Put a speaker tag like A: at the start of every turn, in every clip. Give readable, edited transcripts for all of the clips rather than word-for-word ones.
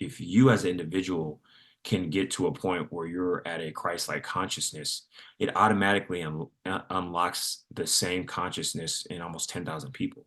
A: if you as an individual can get to a point where you're at a Christ-like consciousness, it automatically unlocks the same consciousness in almost 10,000 people.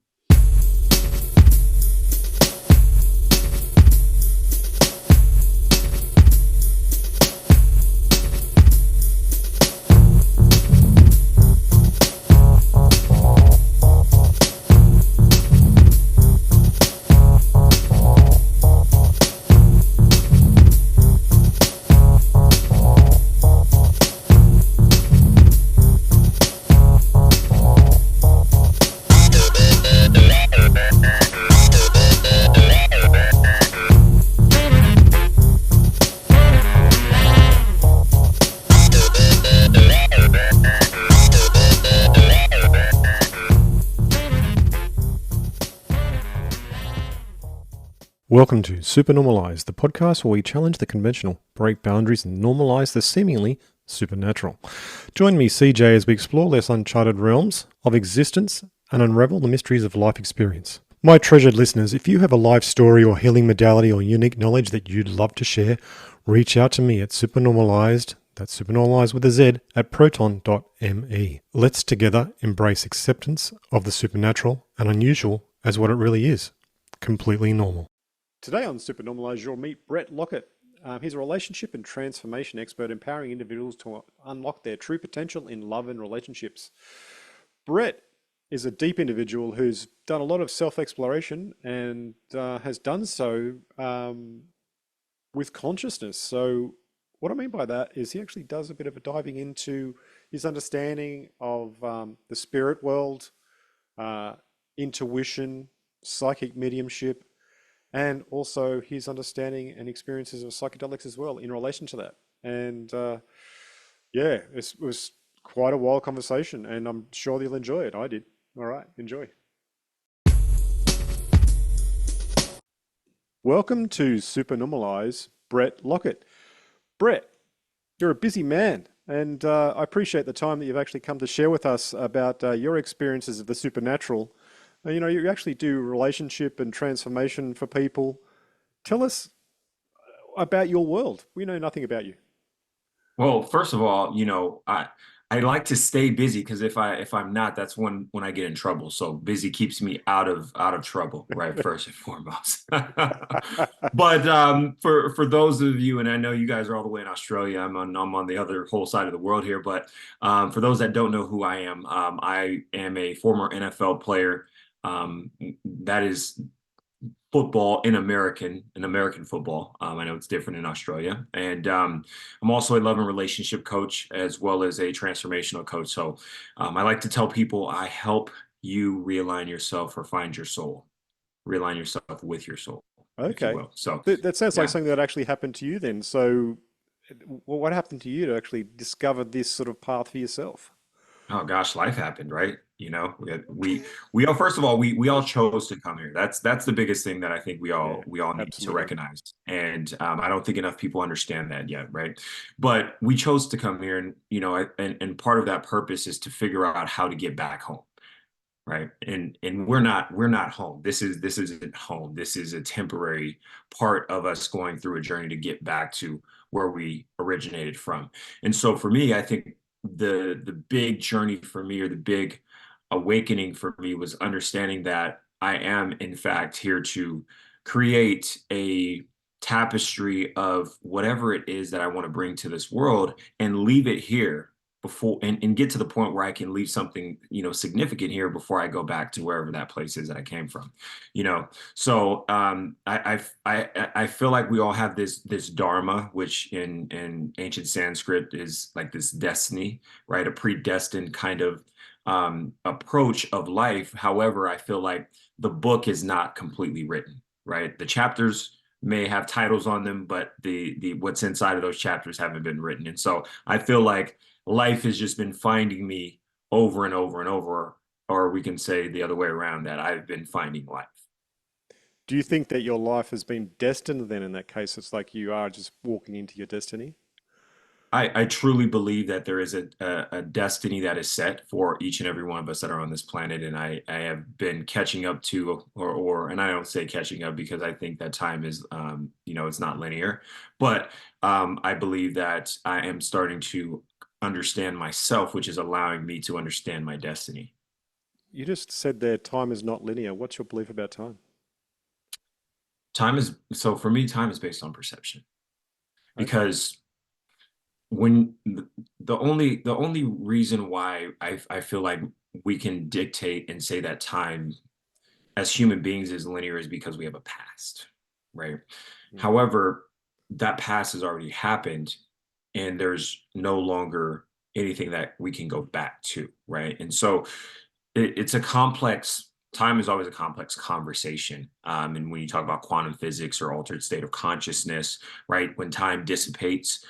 B: Welcome to Supernormalize, the podcast where we challenge the conventional, break boundaries, and normalize the seemingly supernatural. Join me, CJ, as we explore less uncharted realms of existence and unravel the mysteries of life experience. My treasured listeners, if you have a life story or healing modality or unique knowledge that you'd love to share, reach out to me at supernormalized, that's supernormalized with a Z, at proton.me. Let's together embrace acceptance of the supernatural and unusual as what it really is, completely normal. Today on Supernormalize, you'll meet Bret Lockett. He's a relationship and transformation expert, empowering individuals to unlock their true potential in love and relationships. Bret is a deep individual who's done a lot of self-exploration and has done so with consciousness. So what I mean by that is he actually does a bit of a diving into his understanding of the spirit world, intuition, psychic mediumship, and also his understanding and experiences of psychedelics as well in relation to that. And it was quite a wild conversation, and I'm sure you'll enjoy it. I did. All right, enjoy. Welcome to Supernormalize, Bret Lockett. Bret, you're a busy man, and I appreciate the time that you've actually come to share with us about your experiences of the supernatural. You know, you actually do relationship and transformation for people. Tell us about your world. We know nothing about you.
A: Well, first of all, I like to stay busy because if I'm not, that's when I get in trouble. So busy keeps me out of trouble, right? First and foremost. But for those of you, and I know you guys are all the way in Australia, I'm on the other whole side of the world here. But for those that don't know who I am a former NFL player. That is football in American football. I know it's different in Australia. And I'm also a love and relationship coach as well as a transformational coach. So I like to tell people I help you realign yourself or find your soul, realign yourself with your soul, if you
B: Okay.
A: will. So
B: That sounds like
A: yeah.
B: something that actually happened to you then. So, what happened to you to actually discover this sort of path for yourself?
A: Oh gosh, life happened, right? We all, first of all, we all chose to come here. That's the biggest thing that I think we
B: Yeah,
A: all we all need to
B: absolutely.
A: recognize. And I don't think enough people understand that yet, right? But we chose to come here, and and part of that purpose is to figure out how to get back home, right? And we're not home. This isn't home. This is a temporary part of us going through a journey to get back to where we originated from. And so for me, I think the big journey for me, or the big awakening for me, was understanding that I am in fact here to create a tapestry of whatever it is that I want to bring to this world and leave it here before, and get to the point where I can leave something, significant here before I go back to wherever that place is that I came from. You know, so I feel like we all have this dharma, which in ancient Sanskrit is like this destiny, right? A predestined kind of approach of life. However, I feel like the book is not completely written, right? The chapters may have titles on them, but the what's inside of those chapters haven't been written. And so I feel like life has just been finding me over and over and over, or we can say the other way around, that I've been finding life.
B: Do you think that your life has been destined then in that case? It's like you are just walking into your destiny?
A: I truly believe that there is a destiny that is set for each and every one of us that are on this planet. And I have been catching up to, and I don't say catching up because I think that time is, it's not linear, but I believe that I am starting to understand myself, which is allowing me to understand my destiny.
B: You just said there time is not linear. What's your belief about time?
A: So for me, time is based on perception
B: Okay.
A: because when the only reason why I feel like we can dictate and say that time as human beings is linear is because we have a past, right?
B: Mm.
A: However, that past has already happened and there's no longer anything that we can go back to, right? And so it's a complex time is always a complex conversation. And when you talk about quantum physics or altered state of consciousness, right, when time dissipates,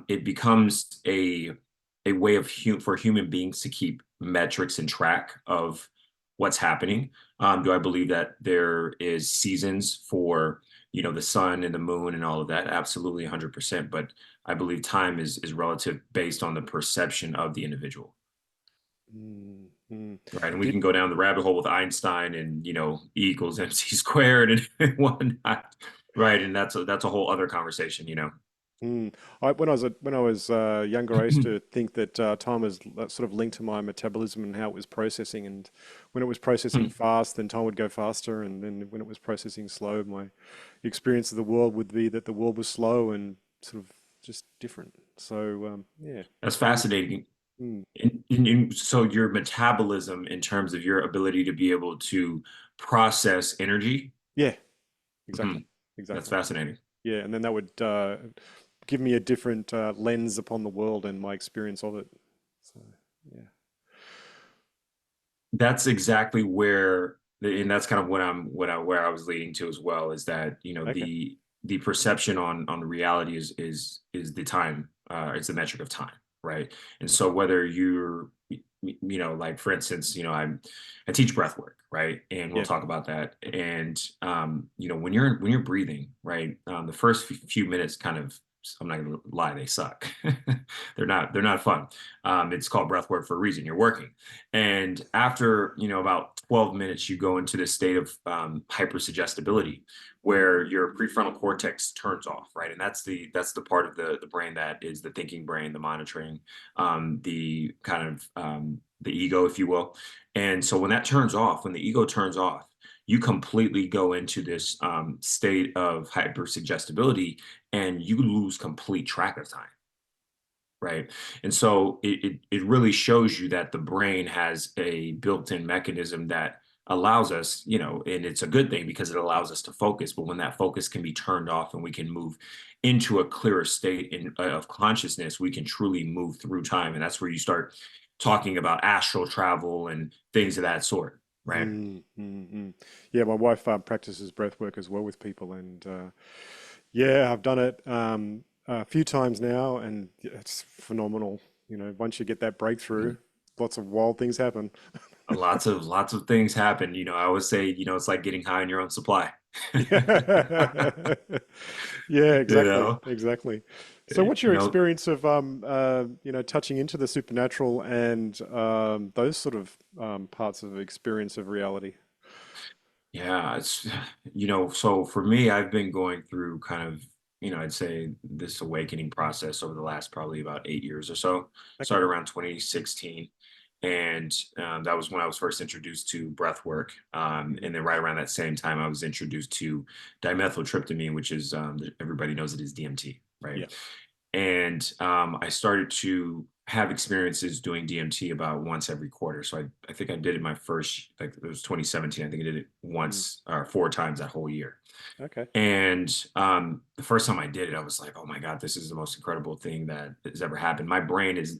A: it becomes a way for human beings to keep metrics and track of what's happening. Do I believe that there is seasons for the sun and the moon and all of that? Absolutely, 100%. But I believe time is relative based on the perception of the individual.
B: Mm, mm.
A: Right. And we can
B: Did
A: go down the rabbit hole with Einstein and, E equals MC squared and whatnot. Right. And that's a whole other conversation.
B: mm. When I was younger, I used to think that time was sort of linked to my metabolism and how it was processing. And when it was processing fast, then time would go faster. And then when it was processing slow, my experience of the world would be that the world was slow and sort of just different. So yeah,
A: That's
B: maybe.
A: fascinating.
B: Mm.
A: So your metabolism in terms of your ability to be able to process energy,
B: Yeah, exactly,
A: mhm, that's
B: exactly.
A: fascinating.
B: Yeah, and then that would give me a different lens upon the world and my experience of it. So yeah.
A: That's exactly and that's kind of where I was leading to as well, is that
B: Okay.
A: the perception on the reality is the time, it's the metric of time, right? And so whether like for instance, I teach breath work, right? And we'll
B: Yeah.
A: talk about that. And when you're breathing, right, the first few minutes kind of, I'm not gonna lie, they suck. They're not fun. It's called breath work for a reason. You're working. And after, about 12 minutes, you go into this state of hypersuggestibility where your prefrontal cortex turns off, right? And that's the part of the brain that is the thinking brain, the monitoring, the kind of the ego, if you will. And so when that turns off, when the ego turns off, you completely go into this state of hypersuggestibility and you lose complete track of time. Right. And so it really shows you that the brain has a built-in mechanism that allows us, and it's a good thing because it allows us to focus. But when that focus can be turned off and we can move into a clearer state of consciousness, we can truly move through time. And that's where you start talking about astral travel and things of that sort. Right.
B: Mm, mm, mm. Yeah, my wife practices breath work as well with people, and yeah, I've done it a few times now, and yeah, it's phenomenal. Once you get that breakthrough, lots of wild things happen.
A: Lots of things happen. I always say, it's like getting high on your own supply.
B: Yeah, yeah,
A: You
B: exactly,
A: know,
B: exactly. So, what's
A: you
B: your
A: know,
B: experience of touching into the supernatural and those sort of parts of experience of reality?
A: Yeah, so for me, I've been going through kind of, I'd say this awakening process over the last probably about 8 years or so.
B: Okay.
A: Started around 2016. And that was when I was first introduced to breath work.
B: Hmm.
A: And then right around that same time, I was introduced to dimethyltryptamine, which is, everybody knows it is DMT, right?
B: Yeah.
A: And I started to have experiences doing DMT about once every quarter. So I think I did it my first, like it was 2017. I think I did it
B: Mm.
A: once or four times that whole year.
B: Okay.
A: And the first time I did it, I was like, oh my God, this is the most incredible thing that has ever happened. My brain is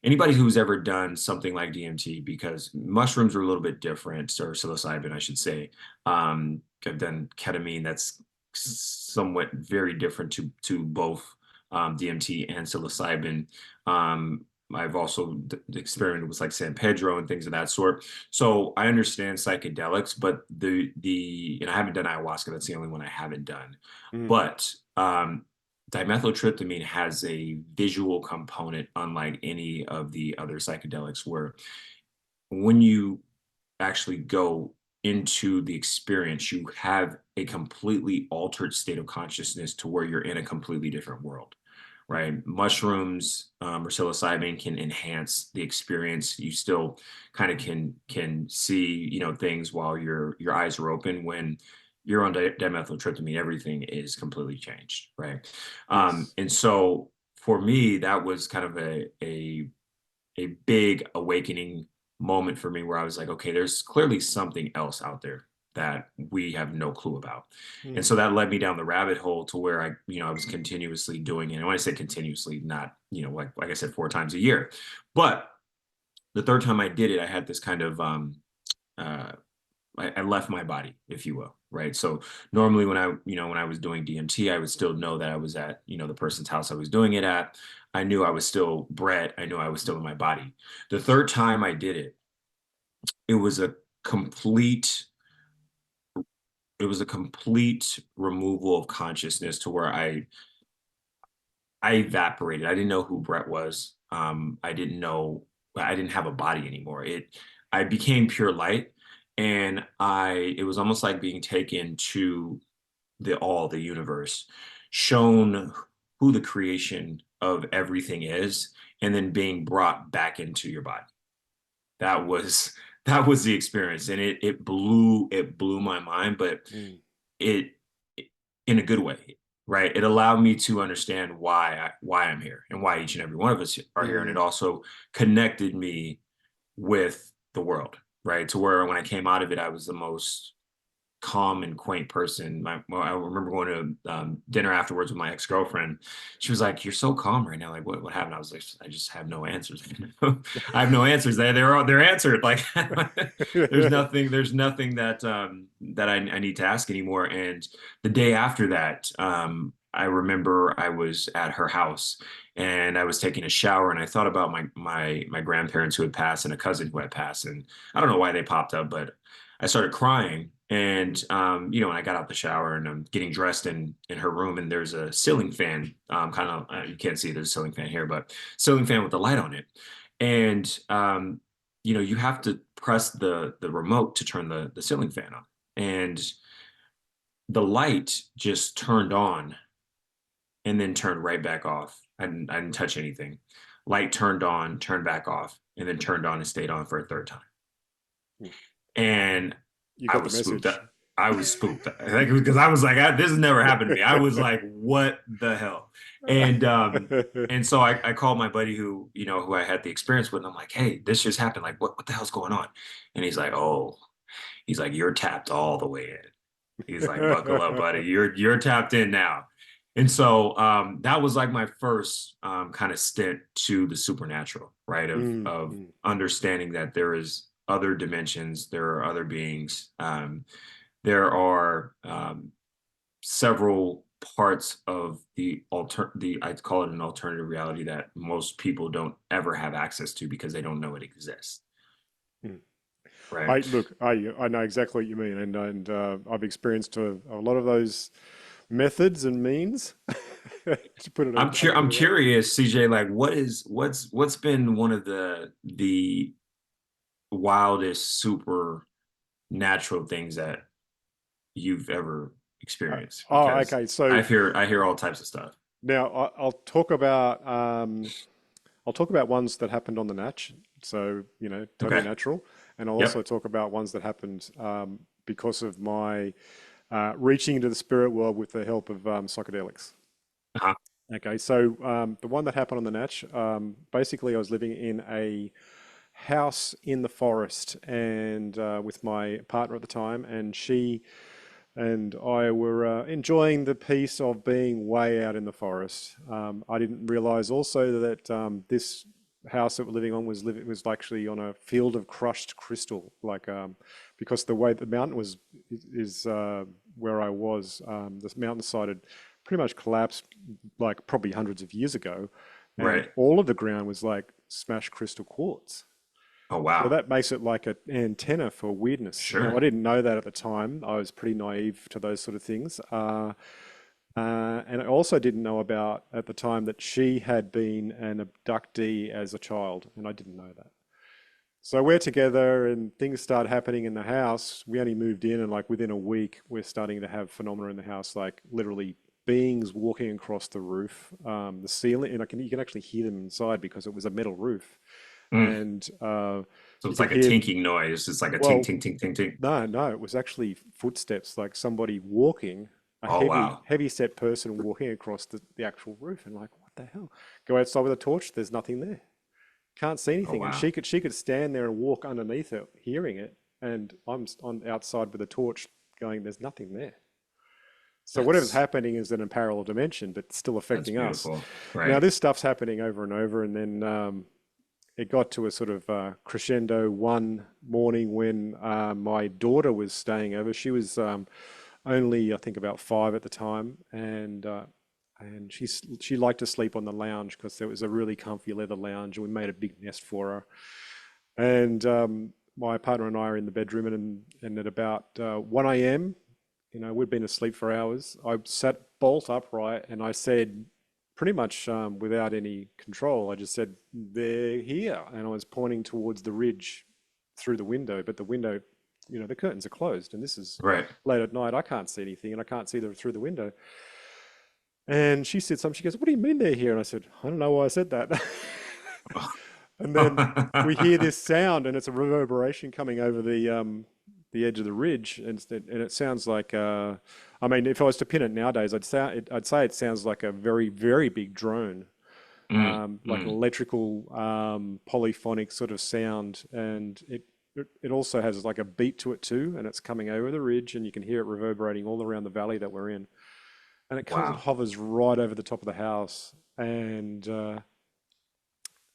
A: anybody who's ever done something like DMT, because mushrooms are a little bit different, or psilocybin, I should say. I've done ketamine, that's somewhat very different to both DMT and psilocybin. I've also experimented with like San Pedro and things of that sort. So I understand psychedelics, but and I haven't done ayahuasca. That's the only one I haven't done.
B: Mm.
A: But dimethyltryptamine has a visual component unlike any of the other psychedelics, where when you actually go into the experience, you have a completely altered state of consciousness to where you're in a completely different world, right? Mushrooms or psilocybin can enhance the experience. You still kind of can see, things while your eyes are open. When you're on dimethyltryptamine, everything is completely changed, right?
B: Yes.
A: And so for me, that was kind of a big awakening moment for me, where I was like, okay, there's clearly something else out there that we have no clue about. And
B: Mm.
A: so that led me down the rabbit hole to where I was continuously doing it. And when I say continuously, not, like I said, 4 times a year. But the third time I did it, I had this kind of uh I left my body, if you will, right? So normally when I was doing DMT, I would still know that I was at, the person's house I was doing it at. I knew I was still Bret. I knew I was still in my body. The third time I did it, it was a complete, it was a complete removal of consciousness to where I evaporated. I didn't know who Bret was. I didn't have a body anymore. I became pure light, and it was almost like being taken to the universe, shown who the creation of everything is, and then being brought back into your body. That was that was the experience, and it blew my mind, but
B: Mm.
A: it in a good way, right? It allowed me to understand why I'm here and why each and every one of us are here, and it
B: Mm.
A: also connected me with the world, right? To where when I came out of it, I was the most calm and quaint person. I remember going to dinner afterwards with my ex-girlfriend. She was like, "You're so calm right now. Like, what happened?" I was like, "I just have no answers. I have no answers. They're answered. Like, there's nothing that I need to ask anymore." And the day after that, I remember I was at her house and I was taking a shower, and I thought about my grandparents who had passed and a cousin who had passed, and I don't know why they popped up, but I started crying. And when I got out the shower and I'm getting dressed in her room, and there's a ceiling fan, kind of you can't see there's a ceiling fan here, but ceiling fan with the light on it. And you have to press the remote to turn the ceiling fan on. And the light just turned on and then turned right back off. I didn't touch anything. Light turned on, turned back off, and then turned on and stayed on for a third time.
B: Mm.
A: And
B: You
A: I
B: got the
A: was spooked.
B: message.
A: I was spooked. Like, because I was like, this has never happened to me. I was like, what the hell? And and so I called my buddy who I had the experience with, and I'm like, hey, this just happened. Like, what the hell's going on? And he's like, you're tapped all the way in. He's like, buckle up, buddy. You're tapped in now. And so that was like my first kind of stint to the supernatural, right?
B: Mm.
A: Of
B: Mm.
A: understanding that there is other dimensions, there are other beings, there are several parts of the I call it an alternative reality that most people don't ever have access to because they don't know it exists,
B: Mm.
A: right?
B: I look, I know exactly what you mean, and I've experienced a lot of those methods and means, to put it a
A: I'm
B: better way.
A: curious, CJ, like what's been one of the wildest supernatural things that you've ever experienced? Because
B: Okay. So
A: I hear all types of stuff.
B: now I'll talk about ones that happened on the natch, so totally
A: Okay.
B: natural, and I'll also
A: Yep.
B: talk about ones that happened because of my reaching into the spirit world with the help of psychedelics.
A: Uh-huh.
B: Okay, so the one that happened on the natch, basically, I was living in a house in the forest, and with my partner at the time, and she and I were enjoying the peace of being way out in the forest. I didn't realize also that this house that we're living on was actually on a field of crushed crystal, like because the way the mountain was is where I was, this mountainside had pretty much collapsed like probably hundreds of years ago, and
A: Right.
B: all of the ground was like smashed crystal quartz.
A: Oh
B: So
A: wow.
B: that makes it like an antenna for weirdness. Now, I
A: Sure.
B: didn't know that at the time. I was pretty naive to those sort of things. And I also didn't know about at the time that she had been an abductee as a child, and I didn't know that. So we're together and things start happening in the house. We only moved in, and like within a week, we're starting to have phenomena in the house, like literally beings walking across the roof, the ceiling, and you can actually hear them inside because it was a metal roof.
A: Mm.
B: And
A: So
B: you
A: it's
B: can
A: like a
B: hear,
A: tinking noise. It's like a tink,
B: well,
A: tink, tink, tink, tink.
B: no, no, it was actually footsteps, like somebody walking, a
A: Oh,
B: heavy,
A: wow.
B: heavy set person walking across the actual roof, and like, what the hell? Go outside with a torch, there's nothing there. Can't see
A: Oh,
B: anything. And
A: wow.
B: she could stand there and walk underneath it, hearing it, and I'm on outside with a torch going, there's nothing there. So whatever's
A: That's
B: happening is in a parallel dimension, but still
A: that's
B: affecting us.
A: beautiful.
B: Now
A: Right.
B: this stuff's happening over and over, and then it got to a sort of crescendo one morning when my daughter was staying over. She was only, I think, about 5 at the time, and she liked to sleep on the lounge because there was a really comfy leather lounge, and we made a big nest for her. And my partner and I are in the bedroom, and at about 1 a.m., we'd been asleep for hours. I sat bolt upright, and I said, pretty much without any control, I just said, "They're here," and I was pointing towards the ridge through the window, but the window, the curtains are closed, and this is
A: Right.
B: late at night. I can't see anything, and I can't see them through the window. And she said something. She goes, "What do you mean they're here?" And I said, "I don't know why I said that." And then we hear this sound, and it's a reverberation coming over the edge of the ridge, and it sounds like I mean, if I was to pin it nowadays, I'd say it sounds like a very very big drone,
A: Mm,
B: like an
A: mm.
B: electrical polyphonic sort of sound, and it also has like a beat to it too, and it's coming over the ridge, and you can hear it reverberating all around the valley that we're in, and it comes and
A: Wow.
B: hovers right over the top of the house, and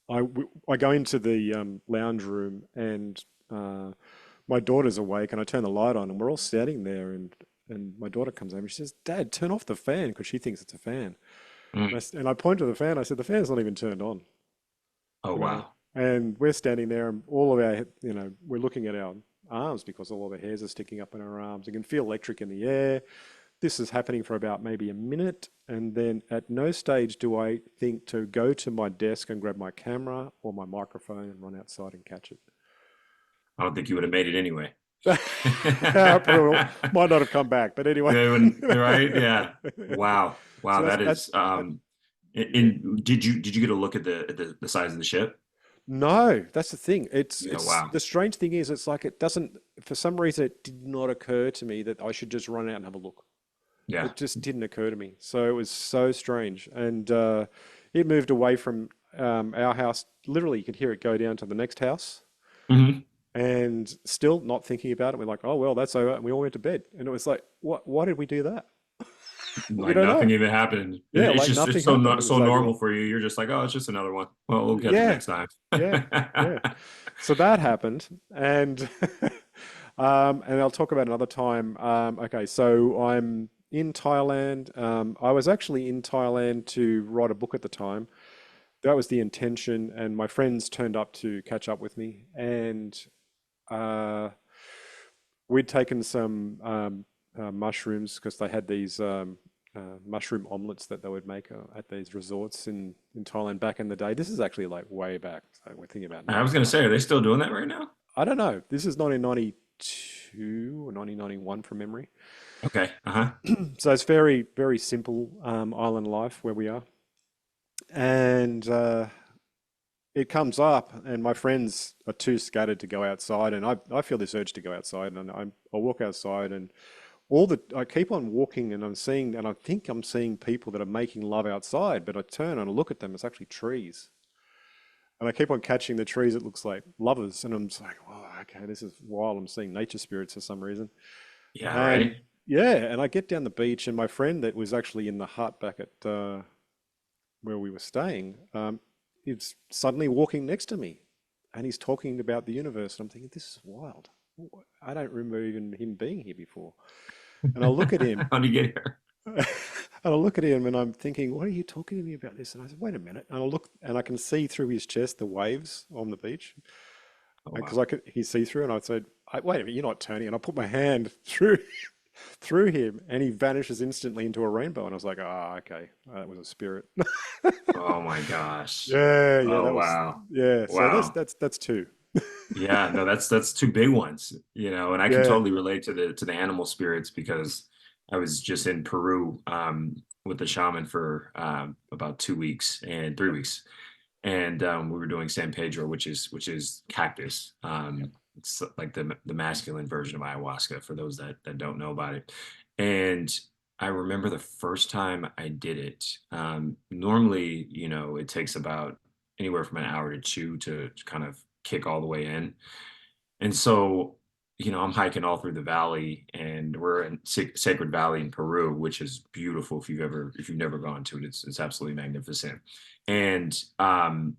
B: I go into the lounge room, and my daughter's awake, and I turn the light on, and we're all standing there, and my daughter comes over and she says, "Dad, turn off the fan," because she thinks it's a fan.
A: Mm.
B: And I point to the fan. I said, "The fan's not even turned on,"
A: Oh,
B: you know.
A: wow.
B: And we're standing there, and all of our, we're looking at our arms because all of the hairs are sticking up in our arms. You can feel electric in the air. This is happening for about maybe a minute, and then at no stage do I think to go to my desk and grab my camera or my microphone and run outside and catch it.
A: I don't think you would have made it anyway.
B: Probably might not have come back, but anyway.
A: They wouldn't, right? Yeah. Wow.
B: So
A: Wow.
B: that's
A: That
B: that's
A: is
B: that, yeah.
A: did you get a look at the size of the ship?
B: No, that's the thing.
A: Yeah,
B: It's
A: wow.
B: the strange thing is it's like it doesn't, for some reason it did not occur to me that I should just run out and have a look.
A: Yeah.
B: It just didn't occur to me. So it was so strange. And it moved away from our house. Literally, you could hear it go down to the next house.
A: Hmm.
B: And still not thinking about it. We're like, oh, well, that's over. And we all went to bed. And it was like, what? Why did we do that? We
A: Like
B: don't know.
A: nothing even happened.
B: Yeah,
A: It's
B: like
A: just it's
B: nothing happened. It
A: so
B: was like,
A: normal for you. You're just like, oh, it's just another one. Well, we'll catch it
B: yeah,
A: next time.
B: yeah, yeah. So that happened. And and I'll talk about another time. Okay, so I'm in Thailand. I was actually in Thailand to write a book at the time. That was the intention, and my friends turned up to catch up with me, and uh, we'd taken some mushrooms because they had these mushroom omelets that they would make at these resorts in Thailand back in the day. This is actually like way back. So we're thinking about
A: I was gonna
B: 99.
A: say, are they still doing that right now?
B: I don't know. This is 1992 or 1991 from memory.
A: Okay. Uh-huh.
B: So it's very, very simple island life where we are. And it comes up, and my friends are too scattered to go outside. And I feel this urge to go outside, and I walk outside, and I keep on walking, and and I think I'm seeing people that are making love outside, but I turn and I look at them, it's actually trees. And I keep on catching the trees, it looks like lovers. And I'm just like, whoa, okay, this is wild. I'm seeing nature spirits for some reason.
A: Yeah,
B: And
A: right.
B: yeah, and I get down the beach, and my friend that was actually in the hut back at where we were staying, is suddenly walking next to me, and he's talking about the universe. And I'm thinking, this is wild. I don't remember even him being here before. And I look at him,
A: How do you get here?
B: and I look at him, and I'm thinking, what are you talking to me about this? And I said, wait a minute. And I look, and I can see through his chest the waves on the beach
A: Oh,
B: because
A: wow.
B: he's see through. And I said, wait a minute, you're not turning. And I put my hand through through him, and he vanishes instantly into a rainbow. And I was like, ah, okay, that was a spirit.
A: Oh my gosh.
B: Yeah, yeah,
A: Oh
B: that was
A: wow.
B: yeah. So that's
A: Wow.
B: that's two.
A: Yeah, no, that's two big ones, and I can
B: Yeah.
A: totally relate to the animal spirits because I was just in Peru with the shaman for about 2 weeks and 3 weeks, and we were doing San Pedro, which is cactus.
B: Yep.
A: It's like the masculine version of ayahuasca for those that don't know about it. And I remember the first time I did it. Normally, it takes about anywhere from an hour to two to kind of kick all the way in. And so, I'm hiking all through the valley, and we're in Sacred Valley in Peru, which is beautiful. If you've never gone to it, it's absolutely magnificent. And I'm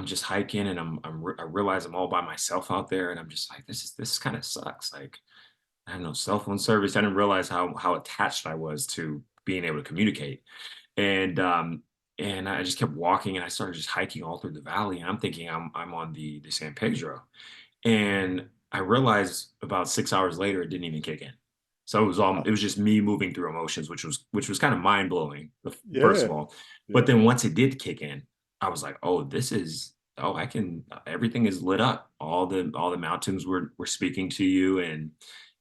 A: just hiking, and I realize I'm all by myself out there, and I'm just like, this kind of sucks. Like, I have no cell phone service. I didn't realize how attached I was to being able to communicate. And I just kept walking, and I started just hiking all through the valley, and I'm thinking I'm on the San Pedro. And I realized about 6 hours later it didn't even kick in. So
B: Oh,
A: it was just me moving through emotions, which was kind of mind blowing, first of
B: yeah.
A: all. But
B: Yeah.
A: then once it did kick in, I was like, oh, I can, everything is lit up. All the mountains were speaking to you, and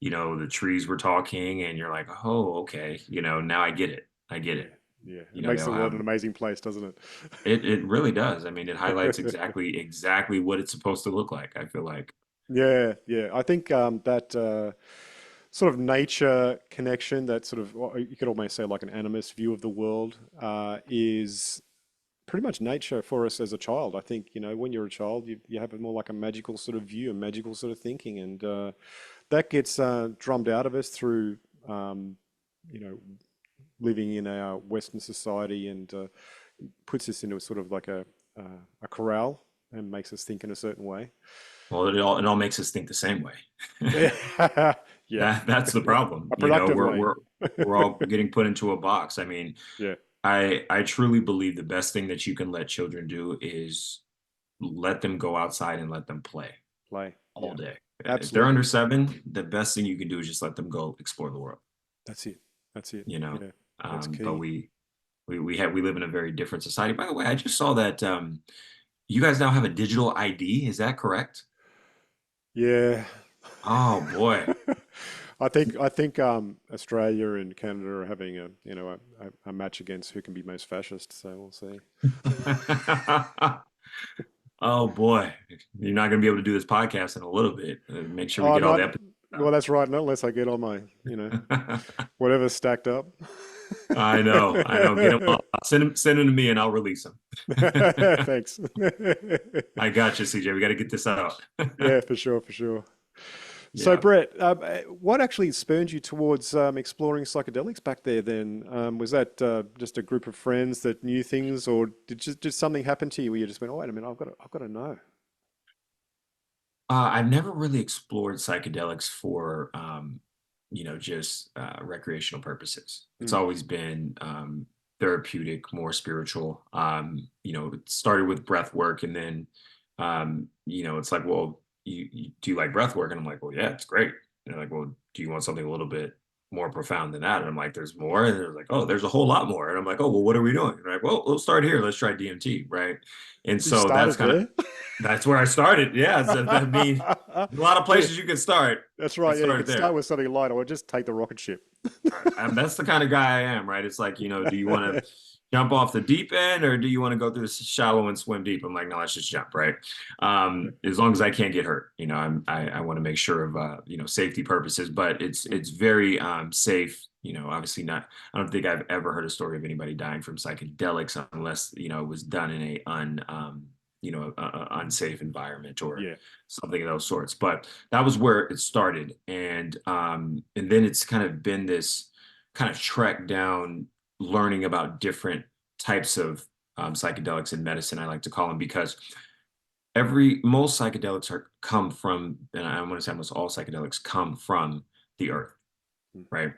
A: the trees were talking, and you're like, oh, okay, now I get it. I get
B: Yeah.
A: it.
B: Yeah. It
A: You know,
B: makes
A: they'll
B: the world an
A: have
B: amazing place, doesn't
A: it really does. I mean, it highlights
B: it?
A: exactly what it's supposed to look like, I feel like.
B: Yeah, yeah. I think that sort of nature connection, that sort of, well, you could almost say like an animist view of the world, is pretty much nature for us as a child. I think, when you're a child, you have a more like a magical sort of view, a magical sort of thinking, and that gets drummed out of us through, um, you know, living in our Western society, and puts us into a sort of like a corral and makes us think in a certain way.
A: Well, it all makes us think the same way.
B: Yeah,
A: That's the problem.
B: a productive
A: We're
B: way.
A: we're all getting put into a box. I mean,
B: Yeah,
A: I truly believe the best thing that you can let children do is let them go outside and let them play
B: play.
A: all
B: Yeah,
A: day. If they're under
B: absolutely.
A: 7, the best thing you can do is just let them go explore the world,
B: That's it. That's it.
A: you know.
B: Yeah, that's
A: But
B: key.
A: we live in a very different society. By the way, I just saw that you guys now have a digital ID. Is that correct?
B: Yeah.
A: Oh boy.
B: I think Australia and Canada are having a match against who can be most fascist. So we'll see.
A: Oh boy. You're not going to be able to do this podcast in a little bit. Make sure we
B: Oh,
A: get all the
B: not
A: episodes
B: well. That's right. Not unless I get all my
A: out.
B: whatever's stacked up.
A: I know. I know. Get them all. Send them to me and I'll release them.
B: Thanks.
A: I got you, CJ. We got to get this out.
B: Yeah, for sure, for sure. So,
A: Yeah.
B: Brett, what actually spurred you towards exploring psychedelics back there then? Was that just a group of friends that knew things, or did something happen to you where you just went, oh, wait a minute, I've got to know?
A: I've never really explored psychedelics for, just recreational purposes. It's
B: Mm,
A: always been therapeutic, more spiritual. It started with breath work, and then, it's like, well, do you like breath work? And I'm like, well, yeah, it's great. And they're like, well, do you want something a little bit more profound than that? And I'm like, there's more. And they're like, oh, there's a whole lot more. And I'm like, oh, well, what are we doing? And they're like, well, we'll start here. Let's try DMT, right? And
B: you
A: so
B: started there?
A: that's where I started. Yeah. So, I mean, a lot of
B: Yeah,
A: places you can start.
B: that's
A: I
B: right. Yeah, you
A: started
B: could start
A: there.
B: with something light, or just take the rocket ship.
A: That's the kind of guy I am, right? It's like, do you want to jump off the deep end, or do you want to go through the shallow and swim deep? I'm like, no, let's just jump, right? As long as I can't get hurt, I want to make sure of, safety purposes, but it's very safe. Obviously not. I don't think I've ever heard a story of anybody dying from psychedelics unless, it was done in a unsafe environment or
B: Yeah.
A: something of those sorts. But that was where it started, and then it's kind of been this kind of trek down learning about different types of psychedelics in medicine. I like to call them because most psychedelics come from, and I want to say almost all psychedelics come from the earth,
B: Mm.
A: right?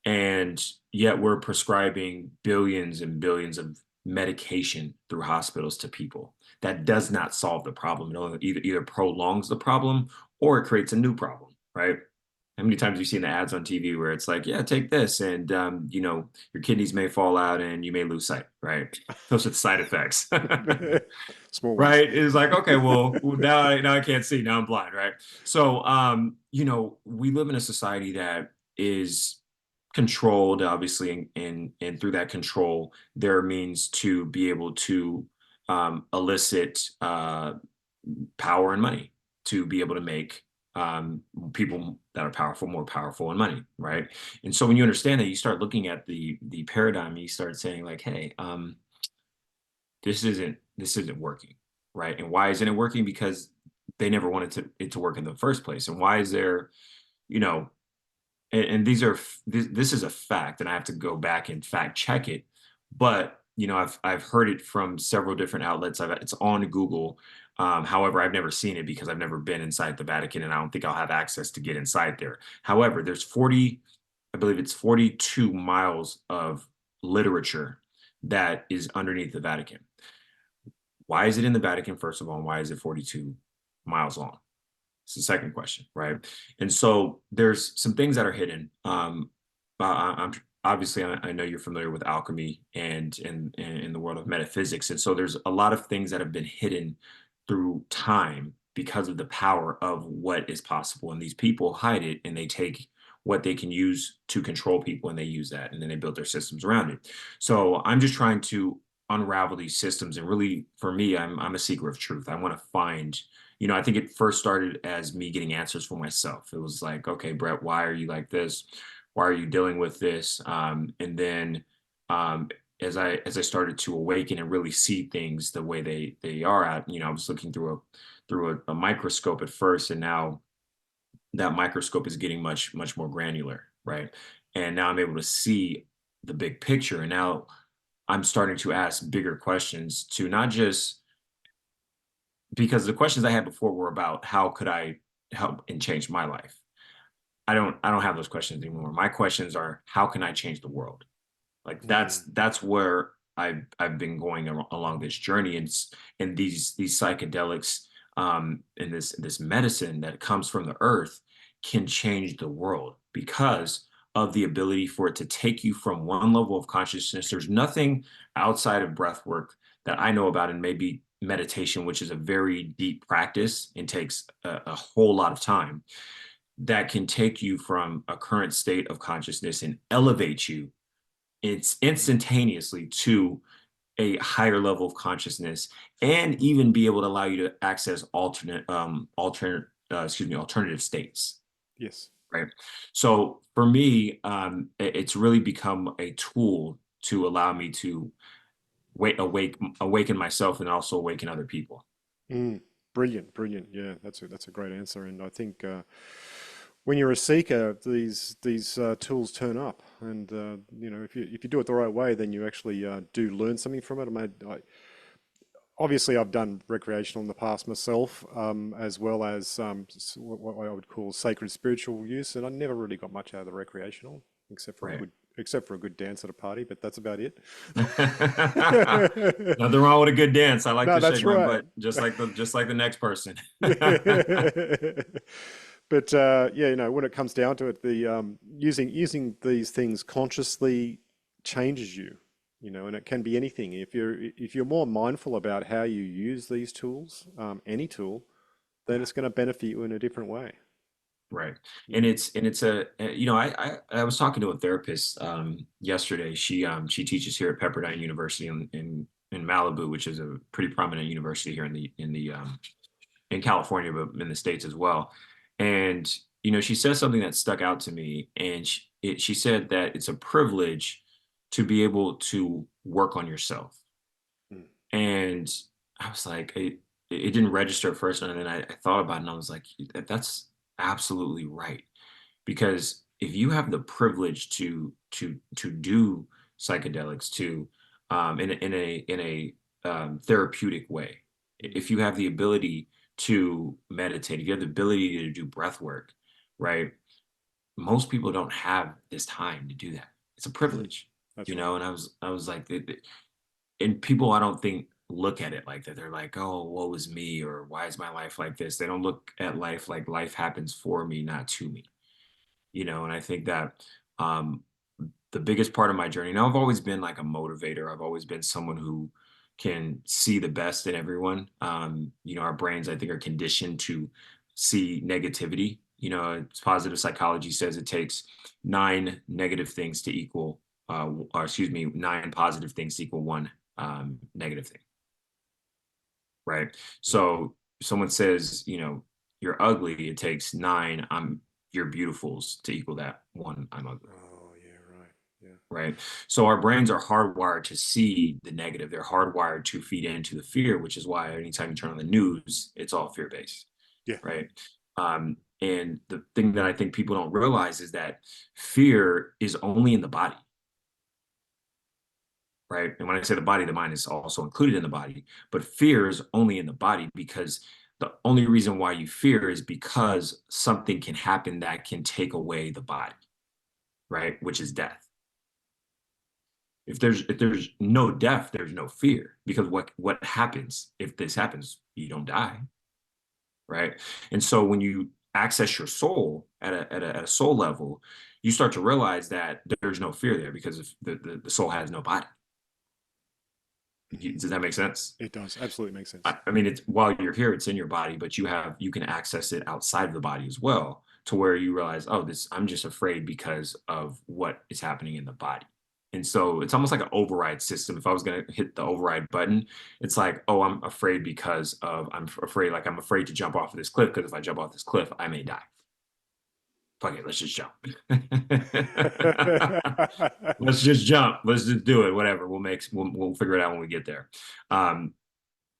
A: And yet we're prescribing billions and billions of medication through hospitals to people. That does not solve the problem. It only either prolongs the problem or it creates a new problem, right? How many times have you seen the ads on TV where it's like, yeah, take this and your kidneys may fall out and you may lose sight, right? Those are the side effects.
B: Small ones.
A: Right? It's like, okay, well, now I can't see. Now I'm blind, right? So, we live in a society that is controlled, obviously, and through that control, there are means to be able to elicit power and money to be able to make people that are powerful more powerful and money, right? And so when you understand that, you start looking at the paradigm, you start saying like, hey, this isn't working, right? And why isn't it working? Because they never wanted it to work in the first place. And why is there, you know, and this is a fact, and I have to go back and fact check it. But I've heard it from several different outlets. It's on Google. However, I've never seen it because I've never been inside the Vatican, and I don't think I'll have access to get inside there. However, there's 40, I believe it's 42 miles of literature that is underneath the Vatican. Why is it in the Vatican, first of all, and why is it 42 miles long? It's the second question, right? And so there's some things that are hidden. I'm obviously I know you're familiar with alchemy and in the world of metaphysics, and so there's a lot of things that have been hidden through time because of the power of what is possible. And these people hide it, and they take what they can use to control people, and they use that, and then they build their systems around it. So I'm just trying to unravel these systems, and really, for me, I'm a seeker of truth. I want to find I think it first started as me getting answers for myself. It was like, okay, Brett, why are you like this? Why are you dealing with this? And then um, as I started to awaken and really see things the way they are at, I was looking through a microscope at first, and now that microscope is getting much more granular, right? And now I'm able to see the big picture, and now I'm starting to ask bigger questions to not just because the questions I had before were about how could I help and change my life. I don't have those questions anymore. My questions are how can I change the world? Like
B: Mm,
A: that's where I've been going along this journey, and these psychedelics and this medicine that comes from the earth can change the world because of the ability for it to take you from one level of consciousness. There's nothing outside of breath work that I know about, and maybe meditation, which is a very deep practice and takes a whole lot of time, that can take you from a current state of consciousness and elevate you it's instantaneously to a higher level of consciousness, and even be able to allow you to access alternative states,
B: yes.
A: right? So for me, it's really become a tool to allow me to awaken myself and also awaken other people.
B: Mm, brilliant, brilliant. Yeah, that's a great answer. And I think when you're a seeker, these tools turn up, and if you do it the right way, then you actually do learn something from it. Obviously, I've done recreational in the past myself, as well as what I would call sacred spiritual use, and I never really got much out of the recreational, except for a
A: Right.
B: good dance at a party, but that's about it.
A: Nothing wrong with a good dance. I like
B: No,
A: to shake
B: that's
A: my
B: right.
A: butt just like the next person.
B: But yeah, when it comes down to it, the using these things consciously changes you, and it can be anything. If you're more mindful about how you use these tools, any tool, then
A: Yeah.
B: it's going to benefit you in a different way.
A: Right. And
B: Mm.
A: it's I was talking to a therapist yesterday. She teaches here at Pepperdine University in Malibu, which is a pretty prominent university here in California, but in the States as well. And she says something that stuck out to me, and she said that it's a privilege to be able to work on yourself.
B: Mm.
A: And I was like, it didn't register at first, and then I thought about it, and I was like, that's absolutely right. Because if you have the privilege to do psychedelics in a therapeutic way,
B: Mm.
A: if you have the ability to meditate, if you have the ability to do breath work, right? Most people don't have this time to do that. It's a
B: Mm.
A: privilege,
B: That's right.
A: and I was like, and people I don't think look at it like that. They're like, oh, woe is me, or why is my life like this? They don't look at life like life happens for me, not to me. and I think that um, the biggest part of my journey. Now, I've always been like a motivator. I've always been someone who can see the best in everyone. Our brains, I think, are conditioned to see negativity. Positive psychology says it takes nine negative things to equal, or excuse me, nine positive things to equal one negative thing, right?
B: Yeah.
A: So someone says, you're ugly, it takes nine you're beautifuls to equal that one I'm ugly.
B: Oh, yeah, right. Yeah.
A: Right. So our brains are hardwired to see the negative. They're hardwired to feed into the fear, which is why anytime you turn on the news, it's all fear based.
B: Yeah.
A: Right. And the thing that I think people don't realize is that fear is only in the body. Right. And when I say the body, the mind is also included in the body, but fear is only in the body because the only reason why you fear is because something can happen that can take away the body, right? Which is death. If there's no death, there's no fear because what happens if this happens? You don't die, right? And so when you access your soul at a soul level, you start to realize that there's no fear there because if the soul has no body.
B: Mhm.
A: Does that make sense?
B: It does. Absolutely makes sense.
A: I mean, it's while you're here, it's in your body, but you can access it outside of the body as well, to where you realize, oh, this I'm just afraid because of what is happening in the body. And so it's almost like an override system. If I was going to hit the override button, it's like, oh, I'm afraid because of I'm afraid to jump off of this cliff because if I jump off this cliff, I may die. Fuck it, let's just jump. Let's just jump. Let's just do it. Whatever. We'll figure it out when we get there. Um,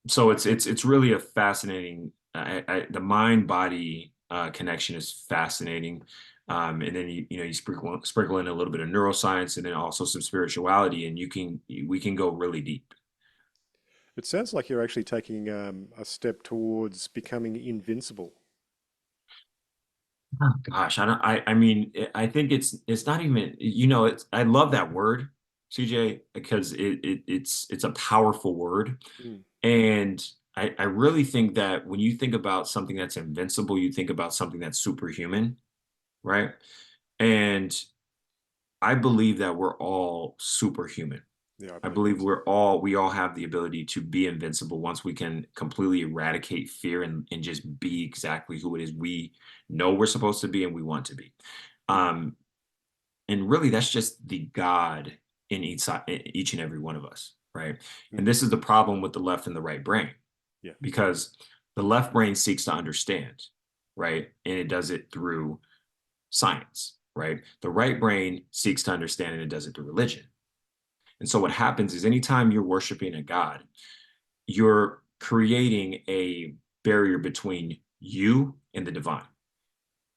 A: so it's really a fascinating the mind body connection is fascinating, and then you sprinkle in a little bit of neuroscience and then also some spirituality, and we can go really deep.
B: It sounds like you're actually taking a step towards becoming invincible.
A: Oh, gosh, I don't I mean I think it's not even it's I love that word, CJ, because it's a powerful word.
B: Mm.
A: And I really think that when you think about something that's invincible, you think about something that's superhuman, right? And I believe that we're all superhuman.
B: Yeah, I
A: I
B: believe
A: believe
B: that too.
A: we all have the ability to be invincible once we can completely eradicate fear and just be exactly who it is we know we're supposed to be and we want to be.
B: Mm.
A: Um, and really that's just the God in each and every one of us, right? And
B: Mm.
A: this is the problem with the left and the right brain
B: Yeah.
A: because the left brain seeks to understand, right? And it does it through science, right? The right brain seeks to understand and it does it through religion. And so what happens is anytime you're worshiping a God, you're creating a barrier between you and the divine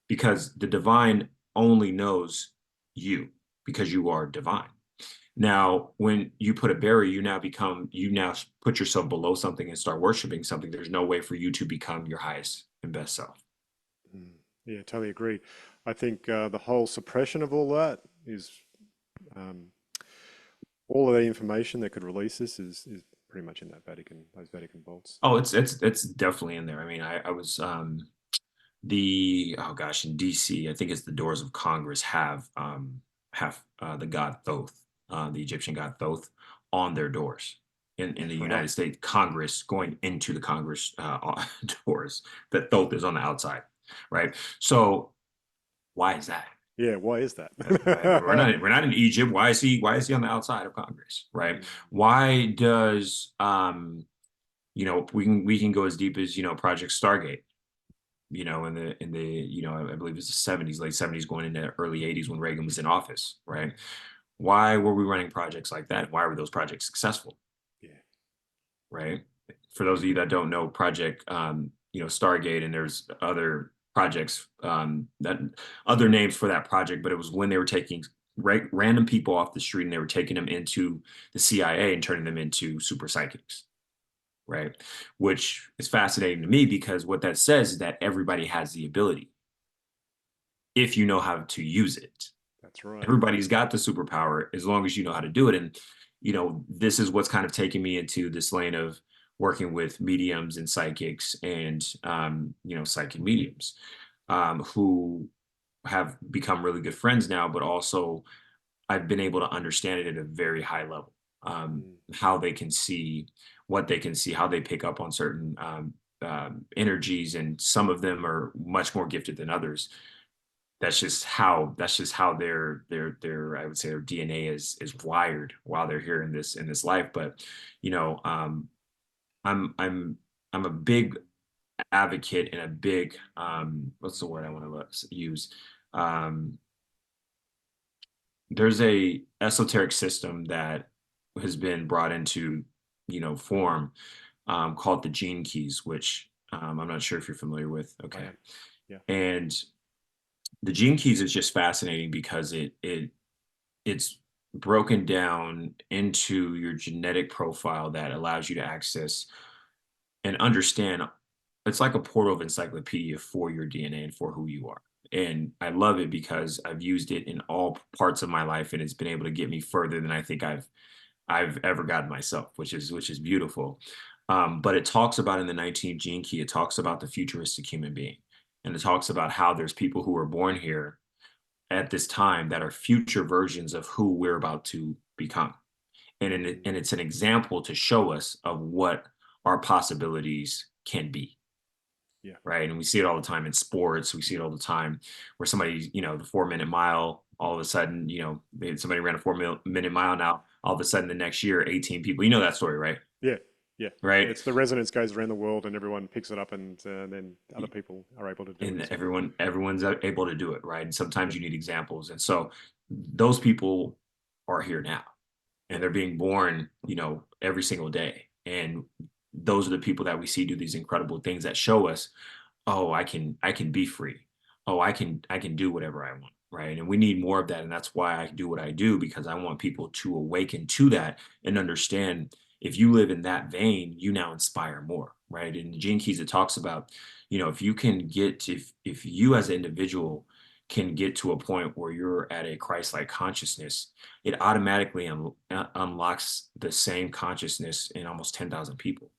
A: because the divine only knows you because you are divine. Now, when you put a barrier, you now put yourself below something and start worshiping something. There's no way for you to become your highest and best self.
B: Mm. Yeah, totally agree. I think the whole suppression of all that is um, all of the information that could release this is pretty much in that Vatican, those Vatican vaults.
A: Oh, it's definitely in there. I mean, I was the oh gosh, in DC, I think it's the doors of Congress have the god Thoth, the Egyptian god Thoth, on their doors. In the
B: Right.
A: United States Congress, going into the Congress doors, that Thoth is on the outside, right? So why is that?
B: Yeah, why is that?
A: We're not in Egypt. Why is he on the outside of Congress, right?
B: Mm.
A: Why does we can go as deep as Project Stargate, in the I believe it's the 70s, late 70s, going into early 80s when Reagan was in office, right? Why were we running projects like that? Why were those projects successful,
B: Yeah.
A: right? For those of you that don't know, Project Stargate, and there's other projects that other names for that project, but it was when they were taking random people off the street and they were taking them into the CIA and turning them into super psychics, right? Which is fascinating to me because what that says is that everybody has the ability if you know how to use it.
B: That's right.
A: Everybody's got the superpower as long as you know how to do it. And, this is what's kind of taking me into this lane of working with mediums and psychics and, psychic mediums who have become really good friends now, but also I've been able to understand it at a very high level.
B: Mm.
A: How they can see, what they can see, how they pick up on certain energies, and some of them are much more gifted than others. That's just how their I would say their DNA is wired while they're here in this life. But you know, I'm I'm I'm a big advocate and a big what's the word I want to use? Um, there's a esoteric system that has been brought into form, called the gene keys, which I'm not sure if you're familiar with.
B: I
A: Okay.
B: am. Yeah.
A: And the gene keys is just fascinating because it's broken down into your genetic profile that allows you to access and understand. It's like a portal of encyclopedia for your DNA and for who you are. And I love it because I've used it in all parts of my life, and it's been able to get me further than I think I've ever gotten myself, which is beautiful. But it talks about in the 19th gene key, it talks about the futuristic human being. And it talks about how there's people who were born here at this time that are future versions of who we're about to become. And it's an example to show us of what our possibilities can be.
B: Yeah.
A: Right. And we see it all the time in sports. We see it all the time where somebody, the 4 minute mile, all of a sudden, somebody ran a 4 minute mile. Now, all of a sudden, the next year, 18 people, you know that story, right?
B: Yeah. Yeah.
A: Right.
B: It's the resonance goes around the world and everyone picks it up and then other people are able to do it
A: And
B: as well.
A: everyone's able to do it. Right. And
B: Yeah.
A: sometimes you need examples. And so those people are here now,
B: Yeah.
A: and they're being born, every single day. And those are the people that we see do these incredible things that show us, oh, I can be free. Oh, I can do whatever I want, right? And we need more of that, and that's why I do what I do, because I want people to awaken to that and understand, if you live in that vein, you now inspire more, right? In the Gene Keys, it talks about, if you can get, if you as an individual can get to a point where you're at a Christ-like consciousness, it automatically unlocks the same consciousness in almost 10,000 people.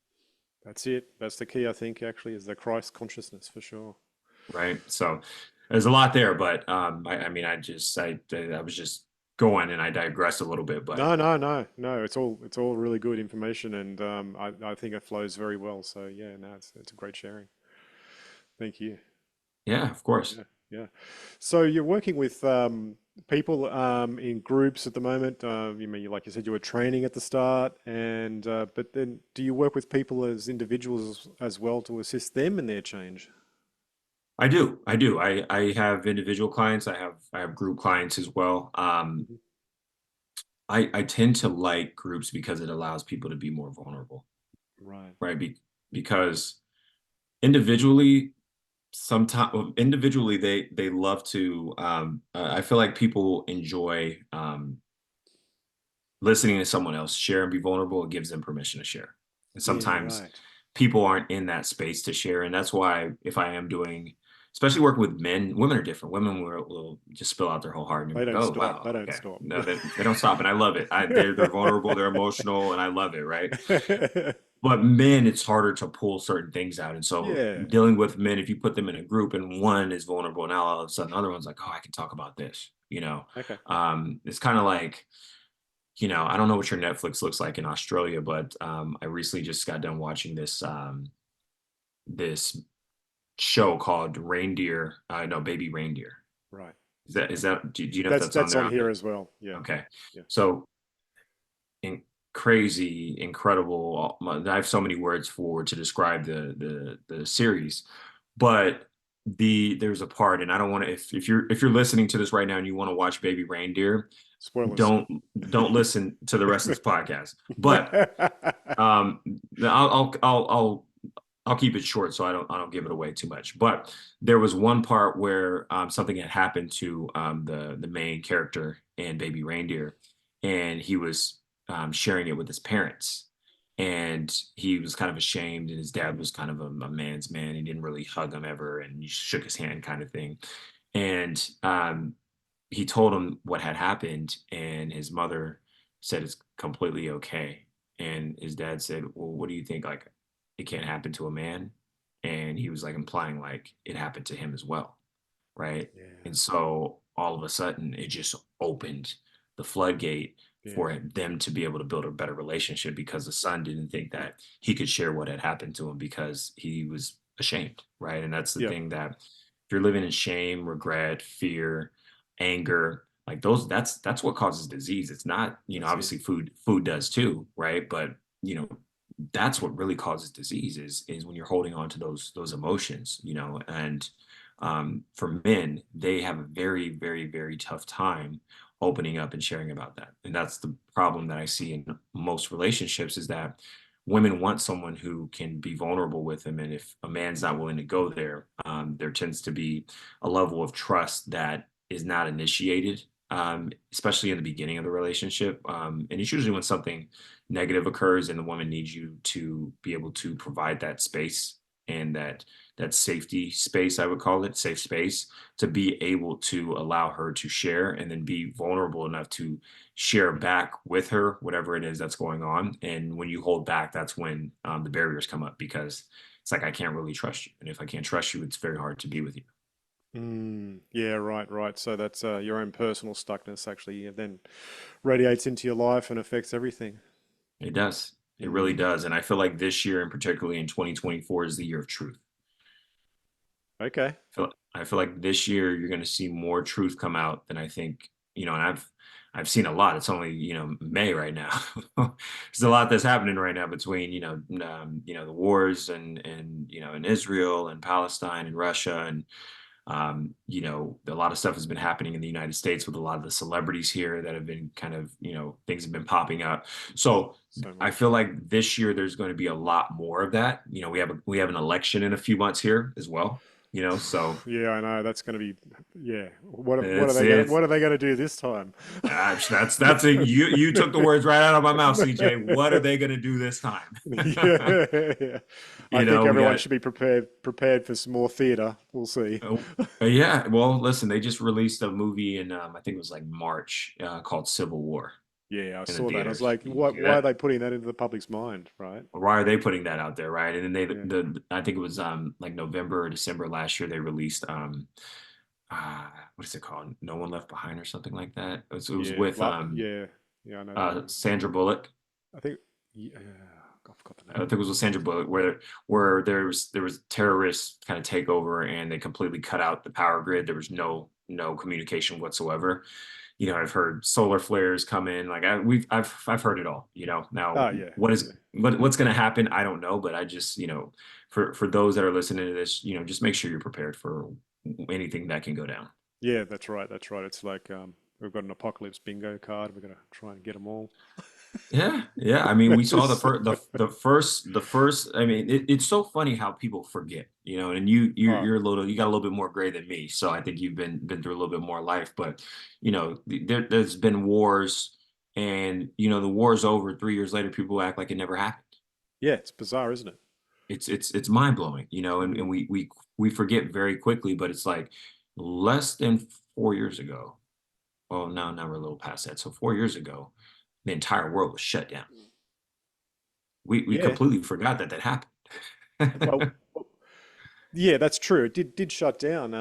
B: That's it. That's the key, I think, actually, is the Christ consciousness for sure.
A: Right. So there's a lot there, but I mean, I was just going and I digressed a little bit, but
B: No, no, no, no. It's all really good information, and I think it flows very well. So yeah, no, it's a great sharing. Thank you.
A: yeah, of course.
B: Yeah, yeah. So you're working with people in groups at the moment. You mean, like you said, you were training at the start, and but then do you work with people as individuals as well to assist them in their change?
A: I do. I do. I have individual clients. I have group clients as well.
B: Mhm.
A: I tend to like groups because it allows people to be more vulnerable,
B: Right.
A: right? Because individually, sometimes individually they love to. I feel like people enjoy listening to someone else share and be vulnerable. It gives them permission to share. And
B: Yeah.
A: sometimes
B: Right.
A: people aren't in that space to share. And that's why, if I am doing, especially working with men, women are different. Women will just spill out their whole heart, and you're
B: They
A: like,
B: don't
A: oh,
B: stop.
A: wow,
B: They don't
A: okay.
B: stop.
A: No, they don't stop. And I love it. They're vulnerable, they're emotional, and I love it. Right. But men, it's harder to pull certain things out. And so
B: Yeah.
A: dealing with men, if you put them in a group and one is vulnerable, now all of a sudden the other one's like, oh, I can talk about this.
B: Okay.
A: It's kind of like, I don't know what your Netflix looks like in Australia, but I recently just got done watching this show called Reindeer. No, Baby Reindeer.
B: Right.
A: Is
B: Okay.
A: that? Do you know if
B: That's
A: that's on
B: that's
A: there?
B: on here as well. Yeah.
A: Okay.
B: Yeah.
A: So in crazy, incredible. I have so many words for to describe the series, but there's a part, and I don't want to. If you're listening to this right now and you want to watch Baby Reindeer,
B: Spoilers.
A: don't don't listen to the rest of this podcast. But I'll keep it short so I don't give it away too much. But there was one part where something had happened to the main character and Baby Reindeer, and he was sharing it with his parents, and he was kind of ashamed, and his dad was kind of a man's man. He didn't really hug him ever, and he shook his hand, kind of thing. And he told him what had happened, and his mother said it's completely okay. And his dad said, well, what do you think? Like, it can't happen to a man? And he was like implying like it happened to him as well. right?
B: Yeah.
A: And so all of a sudden, it just opened the floodgate
B: Yeah.
A: for them to be able to build a better relationship because the son didn't think that he could share what had happened to him because he was ashamed, right? And that's the
B: Yep.
A: thing that if you're living in shame, regret, fear, anger, like those, that's what causes disease. It's not,
B: That's it.
A: obviously food does too, right? But you know, that's what really causes disease is when you're holding on to those emotions, and for men, they have a very, very, very tough time opening up and sharing about that. And that's the problem that I see in most relationships is that women want someone who can be vulnerable with them. And if a man's not willing to go there, there tends to be a level of trust that is not initiated, especially in the beginning of the relationship. And it's usually when something negative occurs and the woman needs you to be able to provide that space and that safety space, I would call it, safe space, to be able to allow her to share and then be vulnerable enough to share back with her whatever it is that's going on. And when you hold back, that's when the barriers come up because it's like I can't really trust you, and if I can't trust you, it's very hard to be with you.
B: Yeah, right, right. So that's your own personal stuckness actually then radiates into your life and affects everything.
A: It does. It really
B: Mm.
A: does. And I feel like this year, and particularly in 2024, is the year of truth.
B: Okay.
A: I feel like this year you're going to see more truth come out than I think, and I've seen a lot. It's only, May right now. There's a lot that's happening right now between, the wars and in Israel and Palestine and Russia and a lot of stuff has been happening in the United States with a lot of the celebrities here that have been kind of, things have been popping up. So
B: So
A: I feel
B: much.
A: like this year there's going to be a lot more of that. We have an election in a few months here as well. So
B: Yeah, I know. That's going to be, yeah. What are
A: it's
B: they going to,
A: it's
B: what are they going to do this time?
A: that's a you took the words right out of my mouth, CJ. What are they going to do this time?
B: Yeah, yeah. I think
A: We
B: everyone
A: got
B: should be prepared for some more theater. We'll see.
A: oh, yeah. Well, listen, they just released a movie in I think it was like March called Civil War
B: Yeah, I
A: in the
B: saw that. I was
A: theaters.
B: like,
A: Did you see
B: why are
A: that?
B: they putting that into the public's mind, right?
A: Why are they putting that out there, right? And then
B: Yeah.
A: I think it was like November or December last year they released what is it called? No One Left Behind or something like that. It was
B: Yeah,
A: with
B: yeah, yeah. I know that one.
A: Sandra Bullock.
B: I think, yeah, I forgot the
A: I
B: name.
A: think it was with Sandra Bullock, where there was terrorists kind of take over and they completely cut out the power grid. There was no communication whatsoever. I've heard solar flares come in. Like I've heard it all. Now
B: Oh, yeah, yeah,
A: what's going to happen? I don't know, but I just for those that are listening to this, just make sure you're prepared for anything that can go down.
B: yeah. That's right. That's right. It's like we've got an apocalypse bingo card. We're gonna try and get them all.
A: Yeah, yeah. I mean, we saw the first. I mean, it's so funny how people forget, And
B: Oh,
A: you got a little bit more gray than me, so I think you've been through a little bit more life. But there's been wars, and the war's over. 3 years later, people act like it never happened.
B: yeah. It's bizarre, isn't it?
A: It's mind blowing, and
B: Mm.
A: we forget very quickly. But it's like less than 4 years ago. Well, no, now we're a little past that. So 4 years ago, the entire world was shut down. We
B: Yeah.
A: completely forgot that happened.
B: Well, yeah, that's true. It did shut down.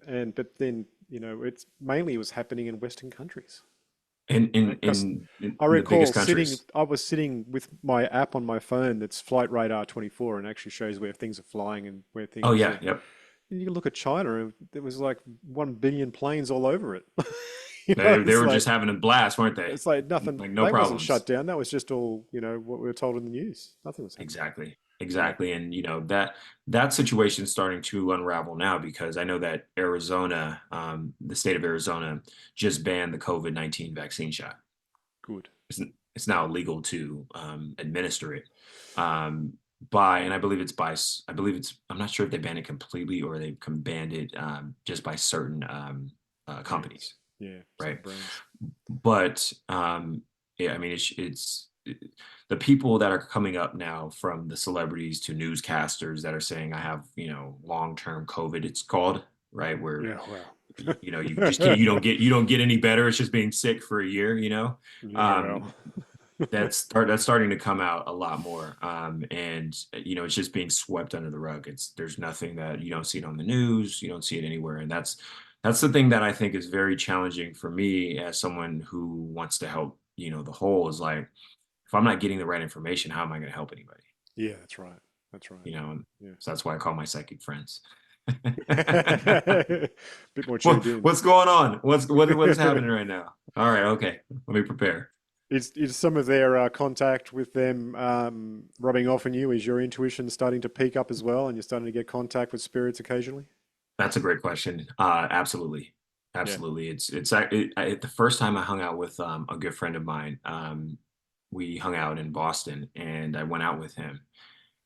B: And but then it's mainly it was happening in Western countries.
A: in
B: Right?
A: in
B: Because
A: in
B: I
A: the
B: recall
A: biggest countries.
B: I was sitting with my app on my phone that's Flight Radar 24 and actually shows where things are flying and where
A: Oh
B: things
A: yeah,
B: are.
A: yep.
B: And you can look at China and there was like 1 billion planes all over it.
A: They were just having a blast, weren't they?
B: It's like nothing,
A: Like no
B: that wasn't shut
A: problems.
B: down. That was just all, what we were told in the news. Nothing was happening.
A: Exactly.
B: Yeah.
A: Exactly. And that situation's starting to unravel now because I know that Arizona, the state of Arizona, just banned the COVID-19 vaccine shot.
B: Good.
A: It's now illegal to administer it um, by, and I believe I'm not sure if they banned it completely or they banned it just by certain
B: Brands.
A: companies,
B: Yeah.
A: right?
B: Certain brands.
A: But yeah, I mean, the people that are coming up now from the celebrities to newscasters that are saying, I have, long-term COVID, it's called, right? Where,
B: Yeah. Well.
A: you just can't, you don't get any better. It's just being sick for a year.
B: Yeah. Well.
A: Um, That's starting to come out a lot more. And it's just being swept under the rug. There's nothing that you don't see it on the news, you don't see it anywhere. And that's the thing that I think is very challenging for me as someone who wants to help, the whole is like, if I'm not getting the right information, how am I going to help anybody?
B: Yeah, that's right. That's right.
A: And
B: Yeah.
A: so that's why I call my psychic friends.
B: Bit more tuned in.
A: What's going on? What is happening right now? All right, okay. Let me prepare.
B: Is some of their contact with them rubbing off on you? Is your intuition starting to peak up as well, and you're starting to get contact with spirits occasionally?
A: That's a great question. Absolutely.
B: Yeah.
A: Absolutely. The first time I hung out with a good friend of mine, we hung out in Boston and I went out with him.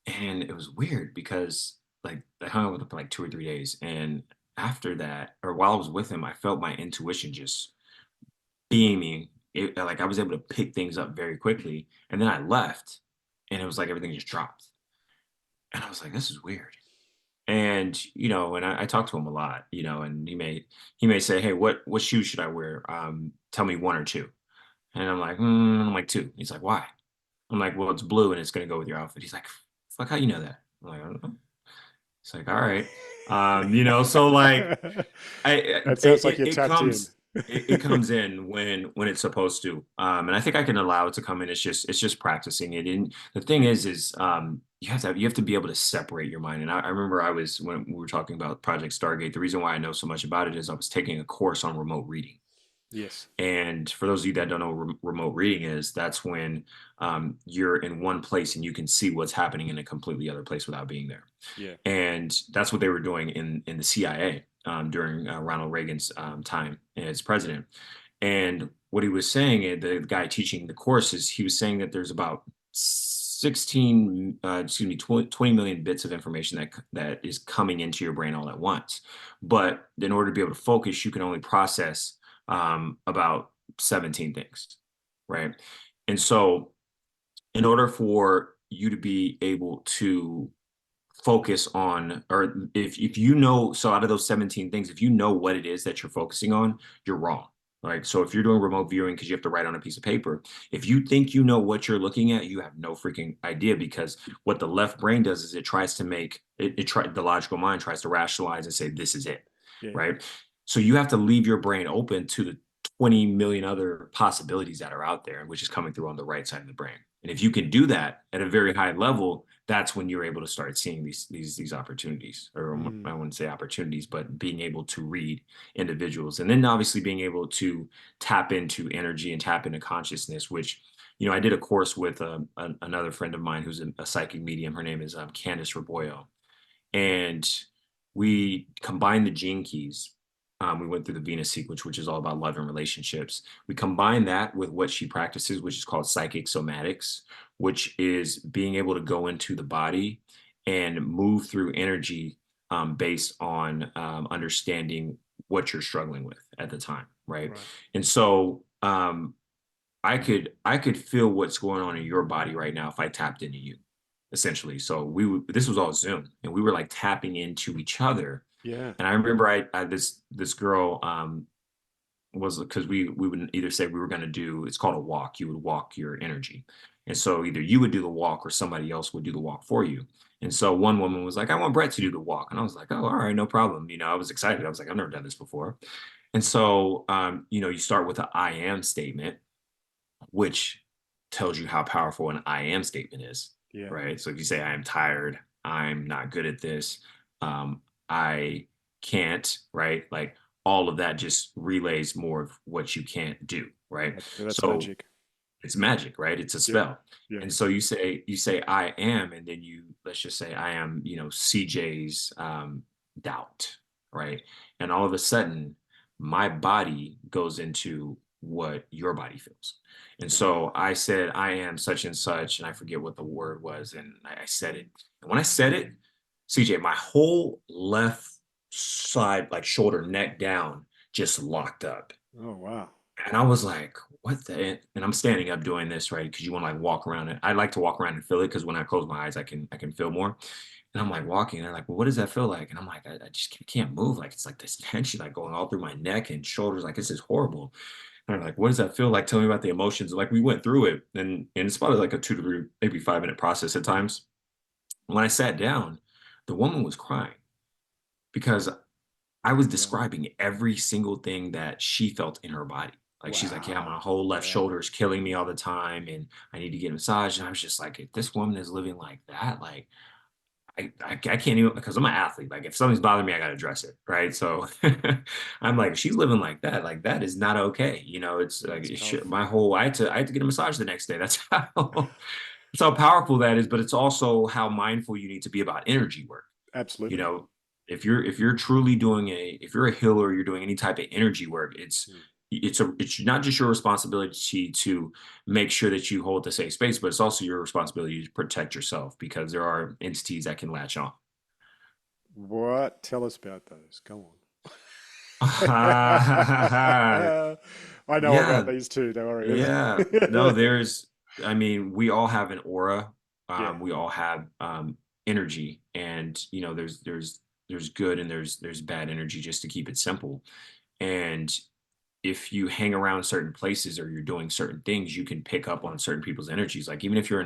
A: And it was weird because like I hung out with him for like 2 or 3 days. And after that, or while I was with him, I felt my intuition just beaming. Like I was able to pick things up very quickly. And then I left and it was like everything just dropped. And I was like, this is weird. And I talk to him a lot, and he may say, "Hey, what shoes should I wear? Tell me one or two." And I'm like two. He's like, "Why?" I'm like, "Well, it's blue and it's gonna go with your outfit." He's like, "Fuck, how you know that?" I'm like, "I don't know." He's like, "All right." So like
B: That sounds like you're
A: it
B: tapped in.
A: comes it comes in when it's supposed to, and I think I can allow it to come in. It's just practicing it. And the thing is you have to be able to separate your mind. And I remember when we were talking about Project Stargate. The reason why I know so much about it is I was taking a course on remote reading.
B: Yes.
A: And for those of you that don't know what remote reading is, that's when you're in one place and you can see what's happening in a completely other place without being there.
B: Yeah.
A: And that's what they were doing in the CIA during Ronald Reagan's time as president. And what he was saying, the guy teaching the courses, he was saying that there's about 20 million bits of information that is coming into your brain all at once. But in order to be able to focus, you can only process about 17 things, right? And so, in order for you to be able to focus on, or if you know, so out of those 17 things, if you know what it is that you're focusing on, you're wrong. Right. So if you're doing remote viewing because you have to write on a piece of paper, if you think you know what you're looking at, you have no freaking idea, because what the left brain does is it tries to make the logical mind tries to rationalize and say, this is it.
B: Yeah.
A: Right. So you have to leave your brain open to the 20 million other possibilities that are out there, which is coming through on the right side of the brain. And if you can do that at a very high level, that's when you're able to start seeing these opportunities, or
B: Mm.
A: I wouldn't say opportunities, but being able to read individuals, and then obviously being able to tap into energy and tap into consciousness. Which, I did a course with another friend of mine who's a psychic medium. Her name is Candice Raboyo, and we combined the gene keys. We went through the Venus sequence, which is all about love and relationships. We combine that with what she practices, which is called psychic somatics, which is being able to go into the body and move through energy based on understanding what you're struggling with at the time, right?
B: Right.
A: And so I could feel what's going on in your body right now if I tapped into you, essentially. So this was all Zoom, and we were like tapping into each other.
B: Yeah.
A: And I remember this girl was, because we would either say we were going to do, it's called a walk. You would walk your energy. And so either you would do the walk or somebody else would do the walk for you. And so one woman was like, I want Brett to do the walk. And I was like, oh, all right, no problem. I was excited. I was like, I've never done this before. And so, you start with an I am statement, which tells you how powerful an I am statement is,
B: Yeah.
A: right? So if you say, I am tired, I'm not good at this, I can't, right? Like all of that just relays more of what you can't do, right?
B: That's
A: So
B: magic.
A: it's magic, right? It's a
B: Yeah.
A: spell.
B: Yeah.
A: And so you say I am, and then let's just say I am, CJ's doubt, right? And all of a sudden my body goes into what your body feels. And
B: Wow.
A: so I said I am such and such, and I forget what the word was, and I said it. And when I said it, CJ, my whole left side, like shoulder, neck down, just locked up.
B: Oh, wow.
A: And I was like, what the? And I'm standing up doing this, right? Because you want to like walk around it. I like to walk around and feel it, because when I close my eyes, I can feel more. And I'm like walking, and they're like, well, what does that feel like? And I'm like, I just can't move. Like it's like this tension like going all through my neck and shoulders. Like this is horrible. I'm like, what does that feel like? Tell me about the emotions. Like we went through it, and it's probably like a 2 to 3, maybe 5 minute process at times. When I sat down, the woman was crying because I was
B: Right.
A: describing every single thing that she felt in her body. Like she's like, yeah, my
B: Wow.
A: whole left
B: Wow.
A: shoulder is killing me all the time, and I need to get a massage. And I was just like, if this woman is living like that, like I can't even because I'm an athlete. Like if something's bothering me, I gotta address it, right? So I'm like, she's living like that is not okay. You know, it's like
B: That's
A: it
B: tough.
A: my whole I had to get a massage the next day. That's how that's how powerful that is. But it's also how mindful you need to be about energy work. You
B: Absolutely.
A: know, if you're truly doing a if you're a healer, you're doing any type of energy work,
B: Mm.
A: it's not just your responsibility to make sure that you hold the safe space, but it's also your responsibility to protect yourself because there are entities that can latch on.
B: What? Tell us about those. Go
A: Yeah,
B: on. I know about these too. Don't worry.
A: yeah. No, there's, I mean, we all have an aura.
B: Yeah.
A: We all have energy, and you know, there's good and there's bad energy, just to keep it simple. And if you hang around certain places or you're doing certain things, you can pick up on certain people's energies. Like even if you're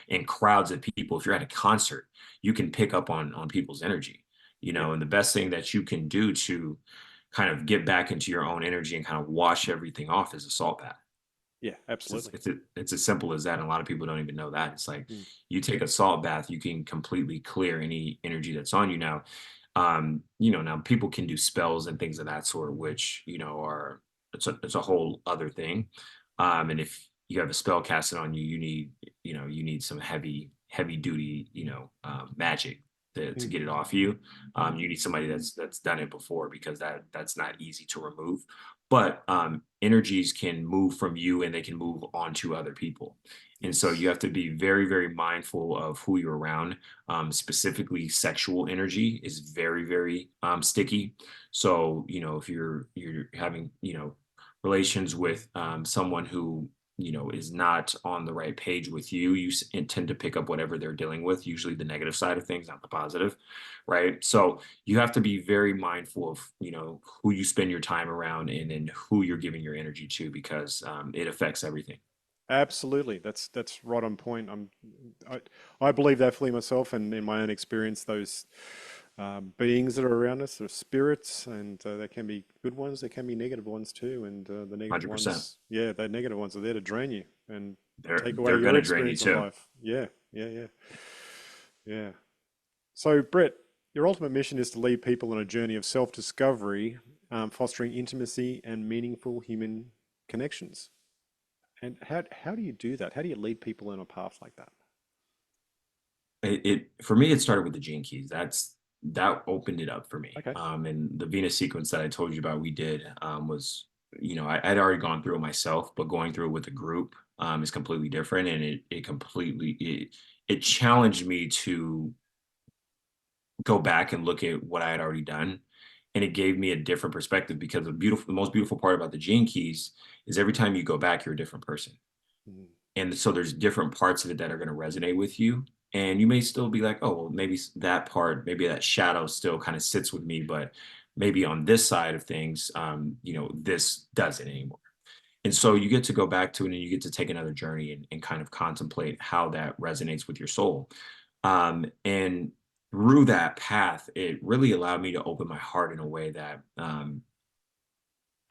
A: in crowds of people, if you're at a concert, you can pick up on people's energy, you
B: Yeah.
A: know, and the best thing that you can do to kind of get back into your own energy and kind of wash everything off is a salt bath.
B: Yeah.
A: It's
B: Absolutely.
A: it's as simple as that. And a lot of people don't even know that. It's like
B: Mm.
A: you take a salt bath, you can completely clear any energy that's on you now. You know, now people can do spells and things of that sort, which, you know, are it's a whole other thing. And if you have a spell casted on you, you know, you need some heavy duty, you know, magic to
B: Mm.
A: get it off you. You need somebody that's done it before because that's not easy to remove. But energies can move from you and they can move on to other people. And so you
B: Yes.
A: have to be very, very mindful of who you're around. Specifically, sexual energy is very, very sticky. So, you know, if you're having, you know, relations with someone who, you know, is not on the right page with you, tend to pick up whatever they're dealing with, usually the negative side of things, not the positive, right? So you have to be very mindful of, you know, who you spend your time around and then who you're giving your energy to because it affects everything.
B: Absolutely. That's right on point. I, I believe that fully myself, and in my own experience, those beings that are around us are spirits, and they can be good ones, they can be negative ones too. And the negative
A: 100%.
B: ones, yeah, the negative ones are there to drain you and take away
A: They're
B: your
A: gonna drain you
B: experience of
A: too.
B: life. Yeah, yeah, yeah, yeah. So, Brett, your ultimate mission is to lead people on a journey of self-discovery, fostering intimacy and meaningful human connections. And how do you do that? How do you lead people in a path like that?
A: It for me, it started with the gene keys. That opened it up for me.
B: Okay.
A: And the Venus sequence that I told you about, we did was, you know, I'd already gone through it myself, but going through it with a group is completely different, and it challenged me to go back and look at what I had already done. And it gave me a different perspective because the most beautiful part about the gene keys is every time you go back, you're a different person.
B: Mm.
A: And so there's different parts of it that are going to resonate with you. And you may still be like, oh, well, maybe that part, maybe that shadow still kind of sits with me, but maybe on this side of things, you know, this doesn't anymore. And so you get to go back to it and you get to take another journey and kind of contemplate how that resonates with your soul. And through that path, it really allowed me to open my heart in a way that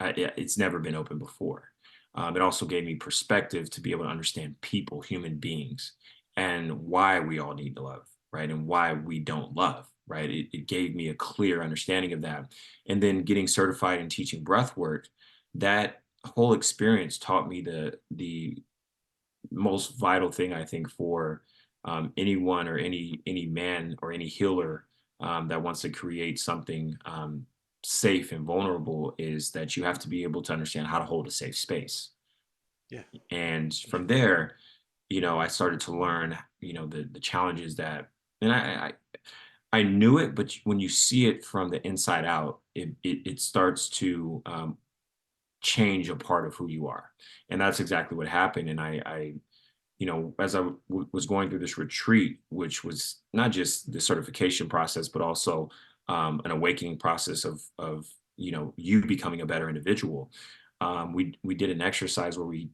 A: it's never been open before. It also gave me perspective to be able to understand people, human beings, and why we all need to love, right? And why we don't love, right? It gave me a clear understanding of that. And then getting certified in teaching breath work, that whole experience taught me the most vital thing I think for anyone or any man or any healer that wants to create something safe and vulnerable is that you have to be able to understand how to hold a safe space.
B: Yeah.
A: And from there, you know, I started to learn, you know, the challenges that, and I knew it, but when you see it from the inside out, it starts to change a part of who you are, and that's exactly what happened. And I you know, as was going through this retreat, which was not just the certification process, but also an awakening process of you know, you becoming a better individual. we did an exercise where we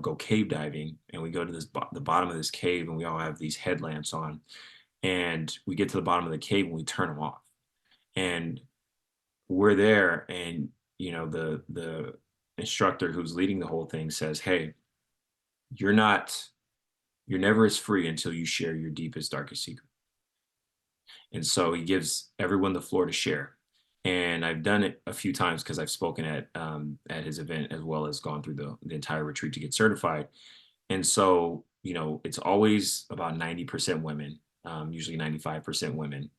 A: go cave diving, and we go to the bottom of this cave, and we all have these headlamps on, and we get to the bottom of the cave and we turn them off, and we're there, and the instructor who's leading the whole thing says, hey, you're not you're never as free until you share your deepest, darkest secret. And so he gives everyone the floor to share. And I've done it a few times because I've spoken at his event, as well as gone through the entire retreat to get certified. And so, it's always about 90% women, usually 95% women.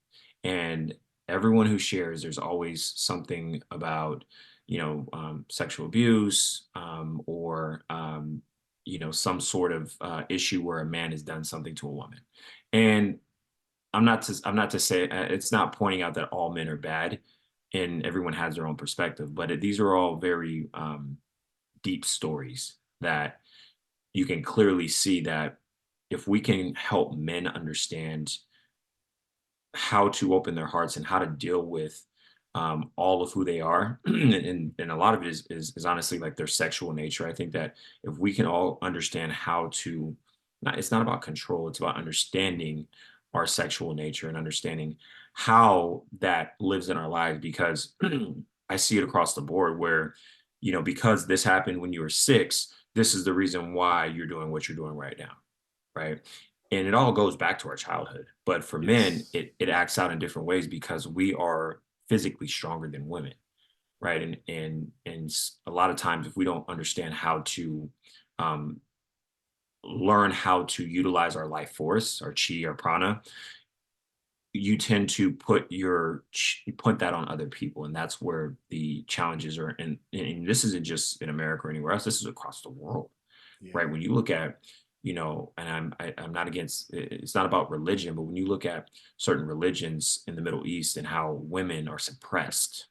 A: And everyone who shares, there's always something about, sexual abuse, or, some sort of issue where a man has done something to a woman. And I'm not to say, it's not pointing out that all men are bad, and everyone has their own perspective, but these are all very deep stories that you can clearly see that if we can help men understand how to open their hearts and how to deal with all of who they are, and a lot of it is honestly like their sexual nature. I think that if we can all understand how to, it's not about control, it's about understanding our sexual nature and understanding how that lives in our lives, because I see it across the board where, because this happened when you were 6, this is the reason why you're doing what you're doing right now, right? And it all goes back to our childhood. But for men,
B: Yes.
A: it acts out in different ways because we are physically stronger than women, right? And a lot of times, if we don't understand how to um, learn how to utilize our life force, our chi, our prana, you tend to put that on other people, and that's where the challenges are. And this isn't just in America or anywhere else. This is across the world,
B: Yeah.
A: right? When you look at, and I'm not against, it's not about religion, but when you look at certain religions in the Middle East and how women are suppressed,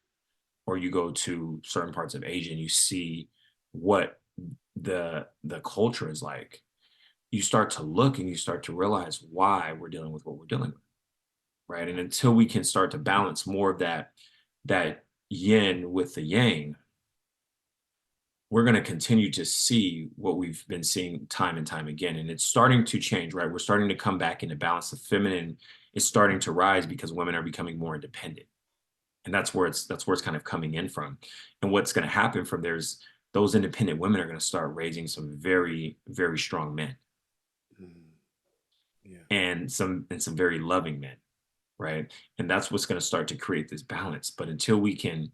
A: or you go to certain parts of Asia and you see what the culture is like, you start to look and you start to realize why we're dealing with what we're dealing with, right? And until we can start to balance more of that yin with the yang, we're going to continue to see what we've been seeing time and time again. And it's starting to change, right? We're starting to come back into balance. The feminine is starting to rise because women are becoming more independent. And that's where it's kind of coming in from. And what's going to happen from there is those independent women are going to start raising some very, very strong men,
B: Mm. Yeah.
A: and some very loving men, right? And that's what's going to start to create this balance. But until we can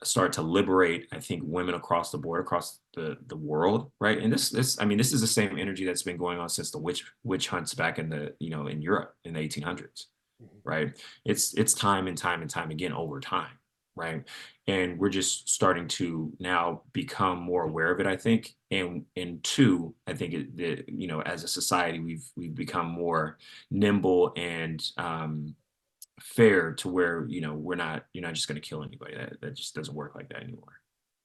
A: start to liberate, I think, women across the board, across the world, right? And this I mean, this is the same energy that's been going on since the witch hunts back in in Europe in the 1800s,
B: Mhm.
A: right? It's time and time and time again over time, right? And we're just starting to now become more aware of it, I think. And two, I think as a society, we've become more nimble and fair to where you're not just going to kill anybody. That just doesn't work like that anymore.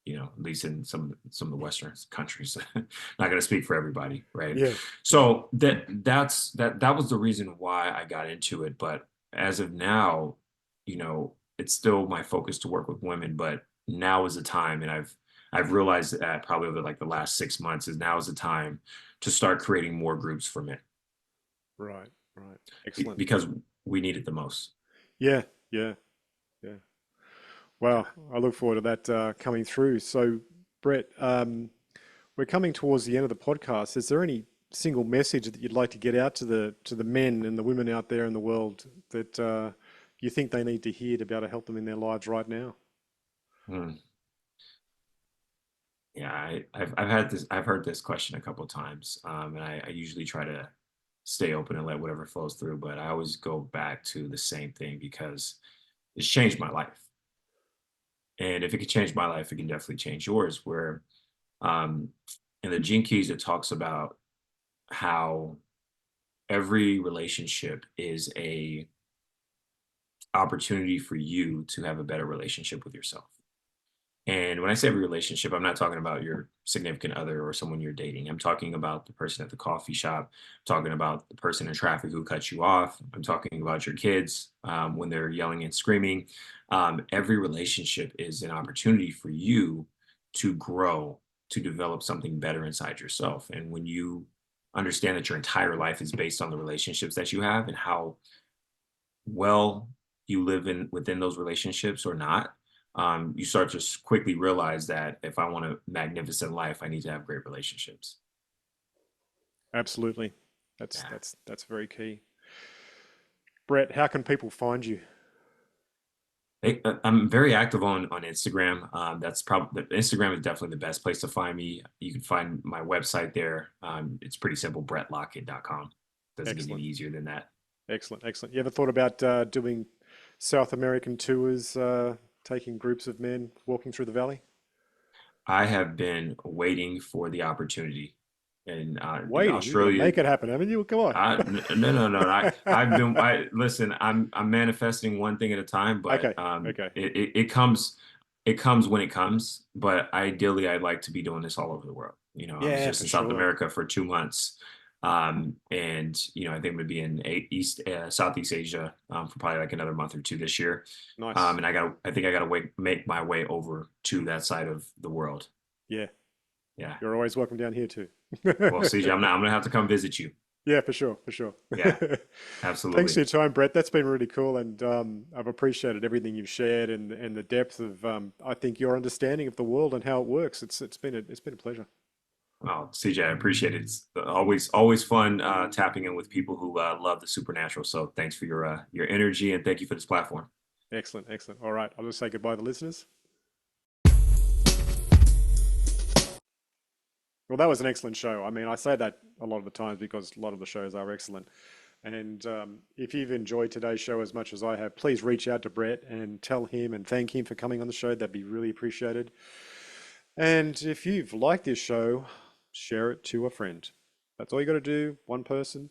A: At least in some of the Western countries. Not going to speak for everybody, right?
B: Yeah. Yeah.
A: So that was the reason why I got into it. But as of now, it's still my focus to work with women. But now is the time, and I've realized that probably over like the last 6 months, is now is the time to start creating more groups for men,
B: Right. Right. Excellent.
A: because we need it the most.
B: Yeah. Yeah. Yeah. Wow. I look forward to that coming through. So, Brett, we're coming towards the end of the podcast. Is there any single message that you'd like to get out to the men and the women out there in the world that you think they need to hear to be able to help them in their lives right now?
A: Hmm. Yeah, I've heard this question a couple of times, and I usually try to stay open and let whatever flows through. But I always go back to the same thing because it's changed my life, and if it could change my life, it can definitely change yours. Where um, in the Gene Keys, it talks about how every relationship is a opportunity for you to have a better relationship with yourself. And when I say every relationship, I'm not talking about your significant other or someone you're dating. I'm talking about the person at the coffee shop. I'm talking about the person in traffic who cuts you off. I'm talking about your kids when they're yelling and screaming. Every relationship is an opportunity for you to grow, to develop something better inside yourself. And when you understand that your entire life is based on the relationships that you have and how well you live in within those relationships or not, you start to quickly realize that if I want a magnificent life, I need to have great relationships.
B: Absolutely. That's
A: Yeah.
B: that's that's very key. Brett, how can people find you?
A: I'm very active on Instagram. That's probably Instagram is definitely the best place to find me. You can find my website there. It's pretty simple, bretlockett.com. Doesn't get any
B: Excellent.
A: easier than that.
B: Excellent. Excellent. You ever thought about doing South American tours, taking groups of men walking through the valley?
A: I have been waiting for the opportunity, and in
B: Waiting. You're going to
A: Australia.
B: make it happen, haven't you? Come on.
A: No, no, no. I've been. I listen. I'm manifesting one thing at a time, but
B: Okay. Okay.
A: it comes when it comes. But ideally, I'd like to be doing this all over the world. I was
B: Yeah,
A: just
B: for
A: in South
B: sure.
A: America for 2 months, and I think I'm gonna be in Southeast Asia for probably like another month or two this year.
B: Nice.
A: And I think I gotta make my way over to that side of the world.
B: Yeah.
A: Yeah.
B: You're always welcome down here too.
A: Well, CJ, I'm gonna have to come visit you.
B: Yeah, for sure. For sure.
A: Yeah,
B: Thanks for
A: absolutely.
B: your time, Brett. That's been really cool, and I've appreciated everything you've shared and the depth of I think your understanding of the world and how it works. It's been a pleasure.
A: Well, CJ, I appreciate it. It's always fun tapping in with people who love the supernatural. So thanks for your energy and thank you for this platform.
B: Excellent, excellent. All right, I'll just say goodbye to the listeners. Well, that was an excellent show. I mean, I say that a lot of the times because a lot of the shows are excellent. And if you've enjoyed today's show as much as I have, please reach out to Brett and tell him and thank him for coming on the show. That'd be really appreciated. And if you've liked this show, share it to a friend. That's all you got to do. One person,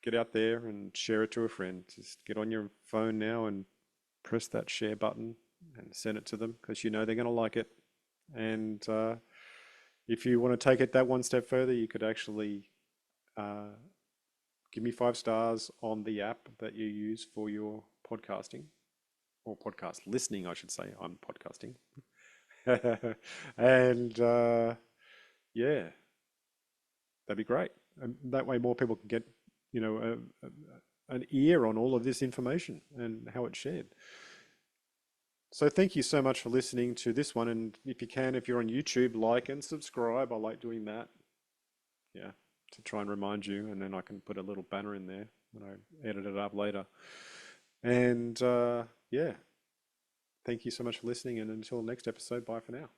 B: get out there and share it to a friend. Just get on your phone now and press that share button and send it to them because you know they're going to like it. And if you want to take it that one step further, you could actually uh, give me 5 stars on the app that you use for your podcasting or podcast listening, I should say. I'm podcasting. And yeah, that'd be great. And that way, more people can get, you know, an ear on all of this information and how it's shared. So thank you so much for listening to this one. And if you can, if you're on YouTube, like and subscribe. I like doing that. Yeah, to try and remind you, and then I can put a little banner in there when I edit it up later. And yeah, thank you so much for listening. And until next episode, bye for now.